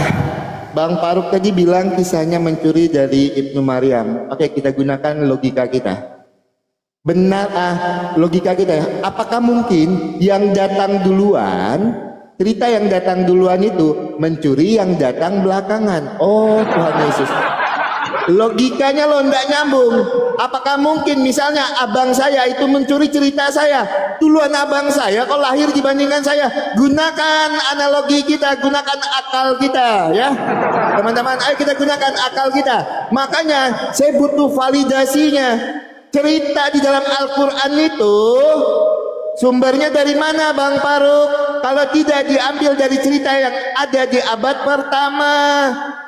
Bang Faruk tadi bilang kisahnya mencuri dari Ibnu Maryam. Oke, kita gunakan logika kita. Benar, logika kita ya. Apakah mungkin yang datang duluan, cerita yang datang duluan itu mencuri yang datang belakangan? Oh Tuhan Yesus. logikanya lo nggak nyambung. Apakah mungkin misalnya abang saya itu mencuri cerita saya, duluan abang saya kok lahir dibandingkan saya? Gunakan analogi kita, gunakan akal kita ya teman-teman, ayo kita gunakan akal kita. Makanya saya butuh validasinya. Cerita di dalam Al-Quran itu sumbernya dari mana Bang Faruk? Kalau tidak diambil dari cerita yang ada di abad pertama,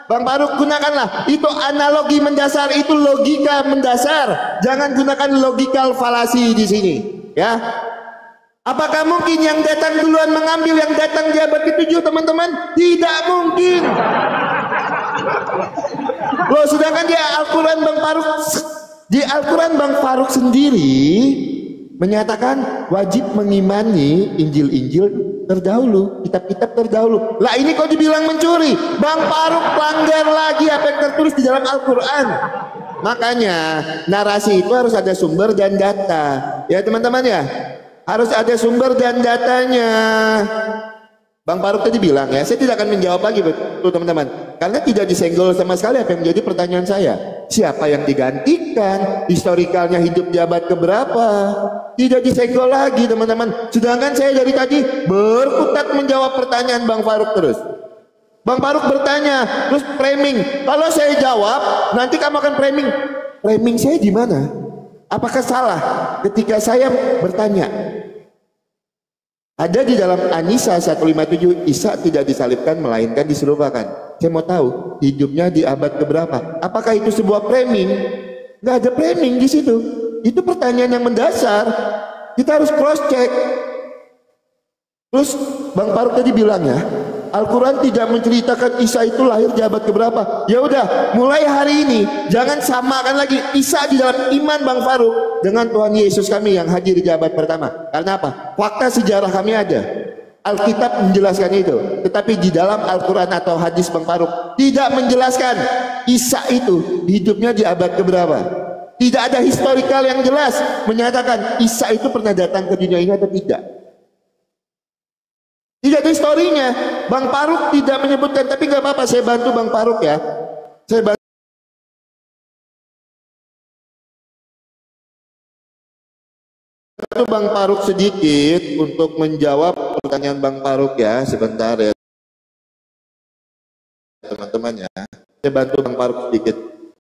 Bang Faruk gunakanlah itu analogi mendasar, itu logika mendasar. Jangan gunakan logikal falasi di sini, ya. Apakah mungkin yang datang duluan mengambil yang datang di abad ke-7, teman-teman? Tidak mungkin. Loh, sedangkan di Al-Quran Bang Faruk sendiri menyatakan wajib mengimani Injil-Injil terdahulu, kitab-kitab terdahulu. Lah ini kok dibilang mencuri? Bang Faruk langgar lagi apa yang tertulis di dalam Al-Quran. Makanya narasi itu harus ada sumber dan data. Ya teman-teman ya, harus ada sumber dan datanya. Bang Faruk tadi bilang ya, saya tidak akan menjawab lagi betul teman-teman, karena tidak disenggol sama sekali apa yang menjadi pertanyaan saya. Siapa yang digantikan? Historikalnya hidup di abad keberapa? Tidak disenggol lagi teman-teman. Sedangkan saya dari tadi berkutat menjawab pertanyaan Bang Faruk terus. Bang Faruk bertanya, terus framing. Kalau saya jawab, nanti kamu akan framing. Framing saya di mana? Apakah salah ketika saya bertanya? Ada di dalam An-Nisa 157, Isa tidak disalibkan melainkan diserupakan. Saya mau tahu hidupnya di abad keberapa? Apakah itu sebuah framing? Nggak ada framing di situ. Itu pertanyaan yang mendasar. Kita harus cross check. Terus Bang Faruk tadi bilang ya, Al-Quran tidak menceritakan Isa itu lahir di abad keberapa. Ya udah, mulai hari ini jangan samakan lagi Isa di dalam iman Bang Faruk dengan Tuhan Yesus kami yang hadir di abad pertama. Karena apa? Fakta sejarah kami ada. Alkitab menjelaskan itu. Tetapi di dalam Al-Quran atau hadis Bang Faruk tidak menjelaskan Isa itu hidupnya di abad keberapa. Tidak ada historikal yang jelas menyatakan Isa itu pernah datang ke dunia ini atau tidak. Tidak ada historinya. Bang Faruk tidak menyebutkan, tapi nggak apa-apa, saya bantu Bang Faruk ya. Saya bantu Bang Faruk sedikit untuk menjawab pertanyaan Bang Faruk ya, sebentar ya teman-teman ya. Saya bantu Bang Faruk sedikit.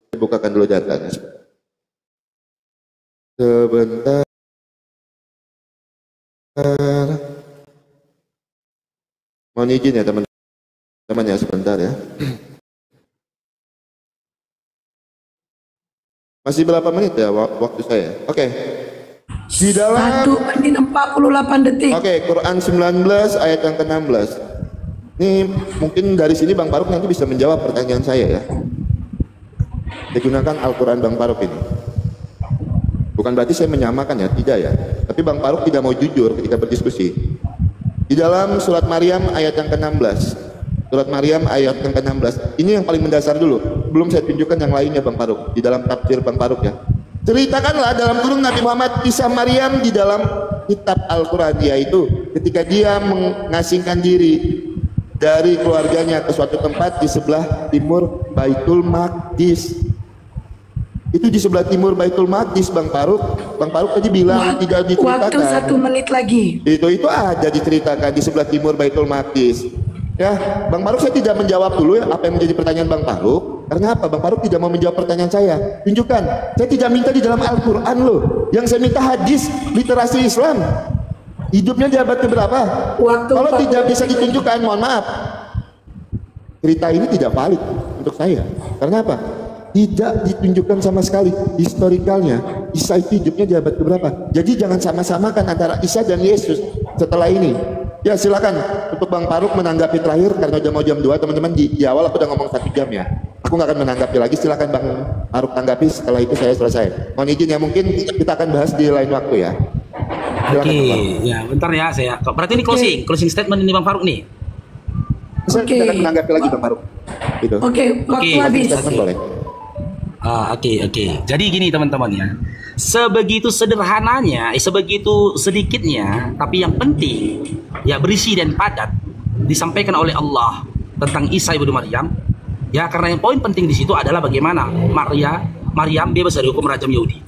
Saya bukakan dulu datanya. Sebentar. Mohon izin ya teman-teman ya, sebentar ya. Masih berapa menit ya waktu saya? Oke. Di dalam 1 menit 48 detik. Oke, Quran 19 ayat yang ke-16. Ini mungkin dari sini Bang Faruk nanti bisa menjawab pertanyaan saya ya. Digunakan Al-Quran Bang Faruk ini. Bukan berarti saya menyamakan ya, tidak ya. Tapi Bang Faruk tidak mau jujur ketika berdiskusi. Di dalam surat Maryam ayat yang ke-16. Surat Maryam ayat yang ke-16. Ini yang paling mendasar dulu. Belum saya tunjukkan yang lainnya Bang Faruk. Di dalam tafsir Bang Faruk ya. Ceritakanlah dalam kurung Nabi Muhammad kisah Maryam di dalam kitab Al-Quran, yaitu ketika dia mengasingkan diri dari keluarganya ke suatu tempat di sebelah timur Baitul Maqdis. Itu di sebelah timur Baitul Maqdis Bang Faruk. Bang Faruk tadi bilang tidak diceritakan. Waktu 1 menit lagi. Itu ada diceritakan di sebelah timur Baitul Maqdis. Ya, Bang Faruk saya tidak menjawab dulu ya apa yang menjadi pertanyaan Bang Faruk. Karena apa? Bang Faruk tidak mau menjawab pertanyaan saya. Tunjukkan. Saya tidak minta di dalam Al-Quran loh. Yang saya minta hadis literasi Islam. Hidupnya di abad keberapa? Kalau tidak bisa ditunjukkan, mohon maaf. Cerita ini tidak valid untuk saya. Karena apa? Tidak ditunjukkan sama sekali historikalnya Isa itu hidupnya di abad keberapa. Jadi jangan sama-samakan antara Isa dan Yesus setelah ini. Ya silakan untuk Bang Faruk menanggapi terakhir, karena udah mau jam 2 teman-teman. Di awal aku udah ngomong 1 jam ya. Aku nggak akan menanggapi lagi. Silakan Bang Faruk tanggapi, setelah itu saya selesai. Mohon izin ya, mungkin kita akan bahas di lain waktu ya. Oke, ya bentar ya saya. Berarti ini closing statement ini Bang Faruk nih. Saya tidak akan menanggapi lagi Bang Faruk. Gitu. Oke, waktu habis. Boleh. Oke. Jadi gini teman-teman ya. Sebegitu sederhananya, sebegitu sedikitnya, tapi yang penting, ya berisi dan padat disampaikan oleh Allah tentang Isa ibnu Maryam. Ya, karena yang poin penting di situ adalah bagaimana Maryam bebas dari hukum rajam Yahudi.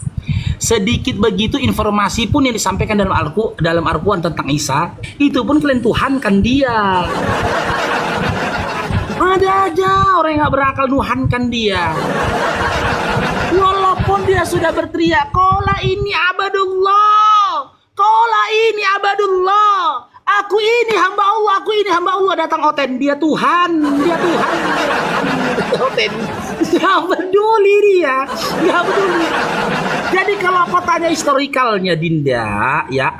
Sedikit begitu informasi pun yang disampaikan dalam Al-Quran tentang Isa, itu pun kalian tuhankan dia. Ada aja orang yang gak berakal nuhankan dia. Walaupun dia sudah berteriak, "Kola ini abadullah, kola ini abadullah, aku ini hamba Allah, aku ini hamba Allah." Datang Oten, dia Tuhan, dia Tuhan. Oten, gak peduli dia, gak peduli. Jadi kalau aku tanya historikalnya Dinda, ya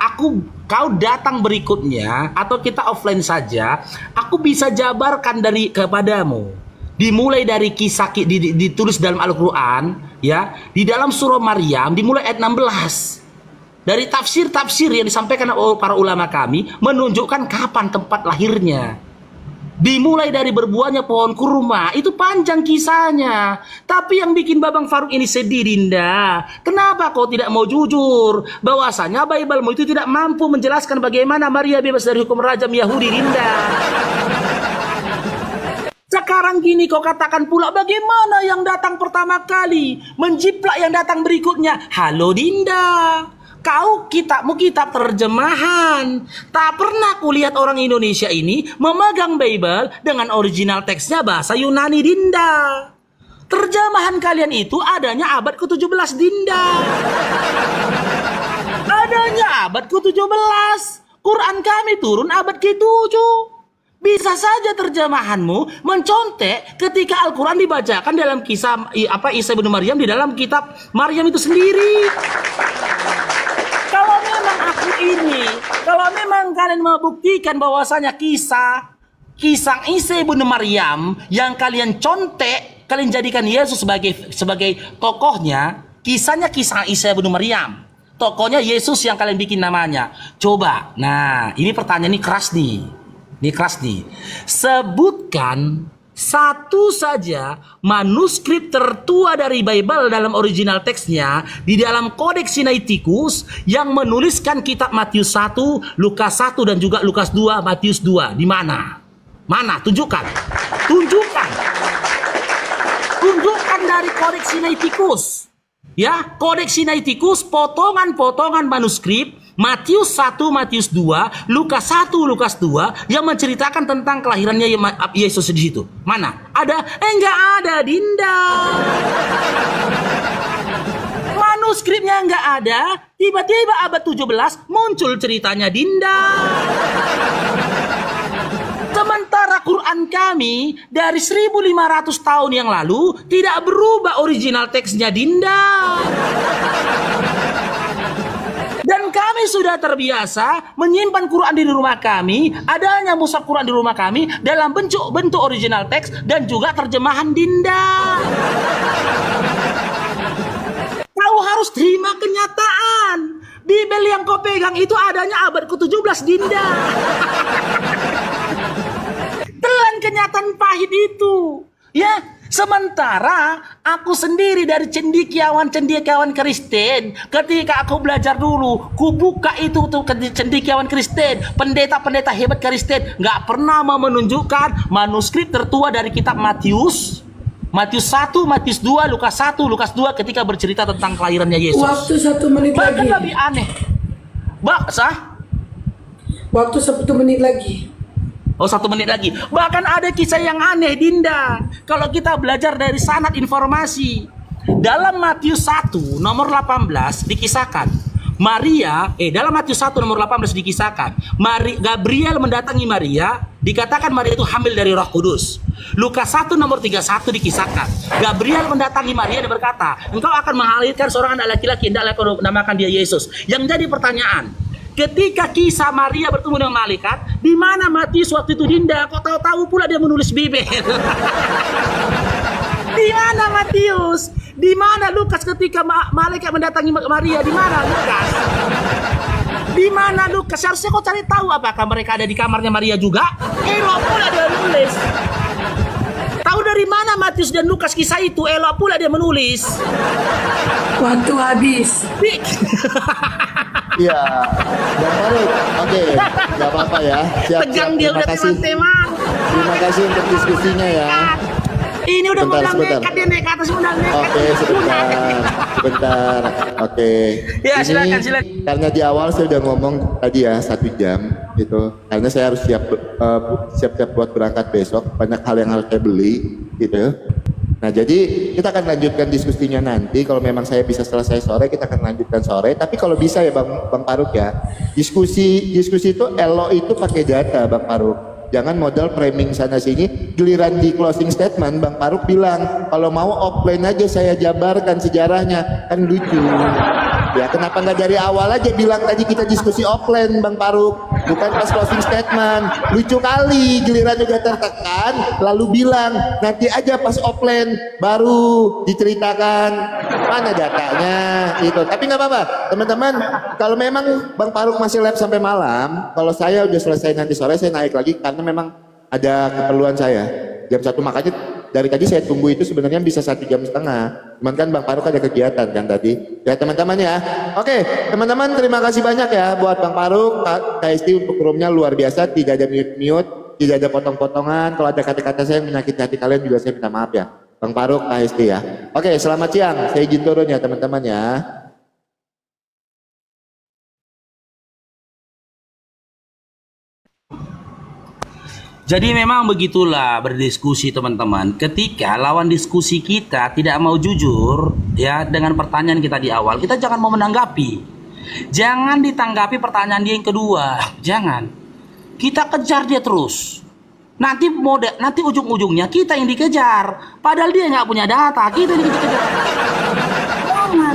kau datang berikutnya atau kita offline saja, aku bisa jabarkan kepadamu. Dimulai dari kisah ditulis dalam Al-Quran, ya, di dalam surah Maryam dimulai ayat 16. Dari tafsir-tafsir yang disampaikan oleh para ulama kami menunjukkan kapan tempat lahirnya. Dimulai dari berbuahnya pohon kurma, itu panjang kisahnya. Tapi yang bikin Babang Faruk ini sedih, Dinda, kenapa kau tidak mau jujur bahwasanya Bible-mu itu tidak mampu menjelaskan bagaimana Maria bebas dari hukum rajam Yahudi, Dinda. Sekarang gini kau katakan pula bagaimana yang datang pertama kali menjiplak yang datang berikutnya. Halo Dinda, kau kitab terjemahan. Tak pernah kulihat orang Indonesia ini memegang Bible dengan original teksnya bahasa Yunani, Dinda. Terjemahan kalian itu adanya abad ke-17, Dinda. Adanya abad ke-17. Quran kami turun abad ke-7. Bisa saja terjemahanmu mencontek ketika Al-Quran dibacakan dalam kisah Isa bin Maryam di dalam kitab Maryam itu sendiri. Kalau memang kalian membuktikan bahwasanya kisah Isa bin Maryam yang kalian contek, kalian jadikan Yesus sebagai tokohnya, kisahnya kisah Isa bin Maryam. Tokohnya Yesus yang kalian bikin namanya. Coba, nah ini pertanyaan ini keras nih. Sebutkan satu saja manuskrip tertua dari Bible dalam original teksnya di dalam Kodeks Sinaiticus yang menuliskan kitab Matius 1, Lukas 1 dan juga Lukas 2, Matius 2. Di mana? Mana? Tunjukkan dari Kodeks Sinaiticus. Ya, Kodeks Sinaiticus potongan-potongan manuskrip Matius 1, Matius 2, Lukas 1, Lukas 2 yang menceritakan tentang kelahirannya Yesus di situ. Mana? Ada? Enggak ada, Dinda. Manuskripnya enggak ada, tiba-tiba abad 17 muncul ceritanya, Dinda. Sementara Quran kami dari 1500 tahun yang lalu tidak berubah original teksnya, Dinda. Dan kami sudah terbiasa menyimpan Quran di rumah kami, adanya mushaf Quran di rumah kami dalam bentuk original teks dan juga terjemahan, Dinda. Kau harus terima kenyataan. Bible yang kau pegang itu adanya abad ke-17, Dinda. Telan kenyataan pahit itu. Ya, sementara aku sendiri dari cendekiawan Kristen, ketika aku belajar dulu, ku buka itu tuh cendekiawan Kristen, pendeta-pendeta hebat Kristen, nggak pernah mau menunjukkan manuskrip tertua dari kitab Matius 1, Matius 2, Lukas 1, Lukas 2 ketika bercerita tentang kelahirannya Yesus. Waktu 1 menit Bahkan lagi. lebih aneh. Waktu 1 menit lagi. Oh, 1 menit lagi. Bahkan ada kisah yang aneh, Dinda. Kalau kita belajar dari sanad informasi, dalam Matius 1 nomor 18 dikisahkan dalam Matius 1 nomor 18 dikisahkan Gabriel mendatangi Maria, dikatakan Maria itu hamil dari Roh Kudus. Lukas 1 nomor 31 dikisahkan Gabriel mendatangi Maria dan berkata, engkau akan melahirkan seorang anak laki-laki, hendaklah kau namakan dia Yesus. Yang jadi pertanyaan, ketika kisah Maria bertemu dengan malaikat, di mana Matius waktu itu, Dinda? Kok tahu-tahu pula dia menulis Bible? Di mana Matius? Di mana Lukas ketika malaikat mendatangi Maria? Di mana Lukas? Di mana Lukas? Seharusnya kau cari tahu apakah mereka ada di kamarnya Maria juga? Elok pula dia menulis. Tahu dari mana Matius dan Lukas kisah itu? Elok pula dia menulis. Waktu habis. Iya, Bang Faruk. Oke, nggak apa-apa ya. Siap, Tegang siap. dia Terima udah kasih. teman-teman. Terima kasih untuk diskusinya ya. Ini udah Sebentar, mau sebentar. nekat, dia naik ke atas udah nekat. Oke, sebentar. Oke. Ya, Ini silakan. karena di awal saya udah ngomong tadi ya 1 jam gitu. Karena saya harus siap-siap buat berangkat besok. Banyak hal yang harus saya beli gitu. Nah, jadi kita akan lanjutkan diskusinya nanti. Kalau memang saya bisa selesai sore, kita akan lanjutkan sore. Tapi kalau bisa ya Bang Faruk ya, diskusi itu elo itu pakai data Bang Faruk. Jangan modal framing sana sini. Giliran di closing statement Bang Faruk bilang kalau mau offline aja saya jabarkan sejarahnya, kan lucu. Ya kenapa nggak dari awal aja bilang tadi kita diskusi offline Bang Faruk, bukan pas closing statement. Lucu kali, giliran udah tertekan lalu bilang nanti aja pas offline baru diceritakan mana datanya itu. Tapi nggak apa-apa teman-teman, kalau memang Bang Faruk masih live sampai malam, kalau saya udah selesai nanti sore saya naik lagi karena memang ada keperluan saya jam 1, makanya dari tadi saya tunggu itu sebenarnya bisa 1,5 jam. Cuman kan Bang Faruk ada kegiatan kan tadi. Ya teman-teman ya. Oke, teman-teman terima kasih banyak ya buat Bang Faruk, Kak Isti untuk roomnya luar biasa, tidak ada mute-mute, tidak ada potong-potongan. Kalau ada kata-kata saya yang menyakiti hati kalian juga saya minta maaf ya. Bang Faruk, Kak Isti ya. Oke, selamat siang. Saya izin turun ya teman-teman ya. Jadi memang begitulah berdiskusi teman-teman. Ketika lawan diskusi kita tidak mau jujur ya dengan pertanyaan kita di awal, kita jangan mau menanggapi. Jangan ditanggapi pertanyaan dia yang kedua. Jangan. Kita kejar dia terus. Nanti ujung-ujungnya kita yang dikejar. Padahal dia nggak punya data. Kita yang dikejar. Jangan.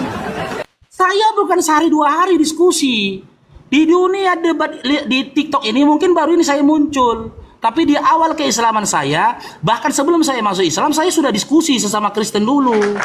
Saya bukan sehari 2 hari diskusi. Di dunia debat di TikTok ini mungkin baru ini saya muncul. Tapi di awal keislaman saya, bahkan sebelum saya masuk Islam, saya sudah diskusi sesama Kristen dulu.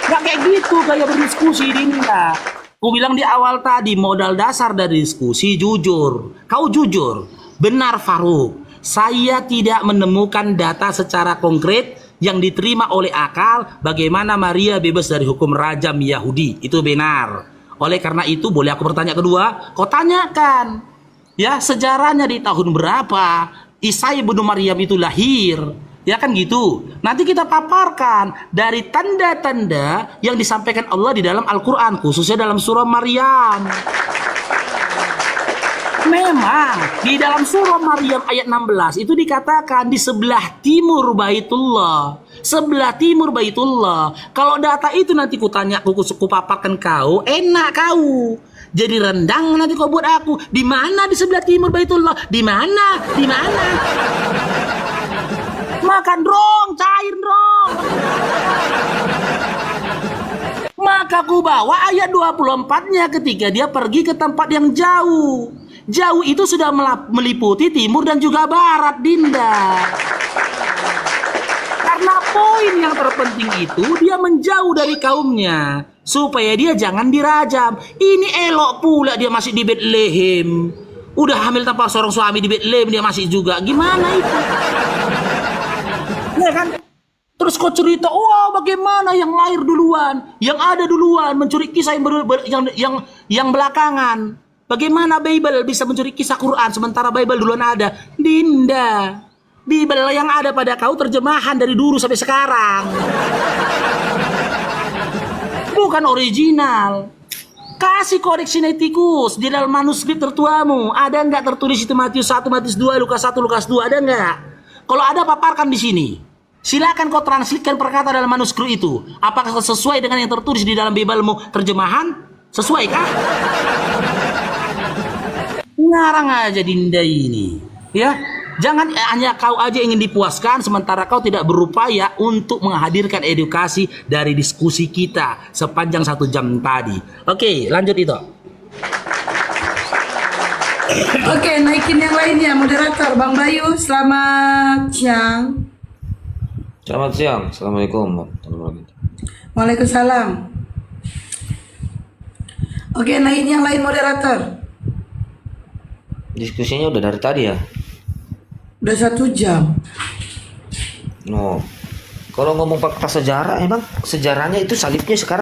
Gak kayak gitu gaya berdiskusi Dinda. Aku bilang di awal tadi, modal dasar dari diskusi jujur. Kau jujur, benar Faruk. Saya tidak menemukan data secara konkret yang diterima oleh akal bagaimana Maria bebas dari hukum rajam Yahudi. Itu benar. Oleh karena itu, boleh aku bertanya kedua? Kau tanyakan. Ya, sejarahnya di tahun berapa Isa ibnu Maryam itu lahir. Ya kan gitu. Nanti kita paparkan dari tanda-tanda yang disampaikan Allah di dalam Al-Quran, khususnya dalam surah Maryam. Memang di dalam surah Maryam ayat 16 itu dikatakan di sebelah timur Baitullah. Sebelah timur Baitullah. Kalau data itu nanti kutanya, kupaparkan kau, enak kau. Jadi rendang nanti kau buat aku. Di mana di sebelah timur Baitullah? Di mana? Di mana? Makan dong, cair dong. Maka ku bawa ayat 24-nya ketika dia pergi ke tempat yang jauh. Jauh itu sudah meliputi timur dan juga barat, Dinda. Karena poin yang terpenting itu dia menjauh dari kaumnya supaya dia jangan dirajam. Ini elok pula dia masih di Bethlehem. Udah hamil tanpa seorang suami di Bethlehem dia masih juga. Gimana itu? Ya kan? Terus kau cerita, wah bagaimana yang lahir duluan, yang ada duluan mencuri kisah yang belakangan. Bagaimana Bible bisa mencuri kisah Quran sementara Bible duluan ada? Dinda, Bible yang ada pada kau terjemahan dari dulu sampai sekarang. Bukan original. Kasih koreksi sinetikus di dalam manuskrip tertuamu. Ada nggak tertulis itu Matius 1, Matius 2, Lukas 1, Lukas 2? Ada nggak? Kalau ada, paparkan di sini. Silakan kau translitkan perkata dalam manuskrip itu. Apakah sesuai dengan yang tertulis di dalam Biblemu terjemahan? Sesuai kah? Ngarang aja Dinda ini. Ya, jangan hanya kau aja ingin dipuaskan sementara kau tidak berupaya untuk menghadirkan edukasi dari diskusi kita sepanjang 1 jam tadi. Oke, lanjut itu. Oke, naikin yang lainnya. Moderator Bang Bayu, selamat siang. Selamat siang, assalamualaikum warahmatullahi wabarakatuh. Waalaikumsalam. Oke, naikin yang lain moderator. Diskusinya udah dari tadi ya? Udah 1 jam. No. Kalau ngomong fakta sejarah, emang sejarahnya itu salibnya sekarang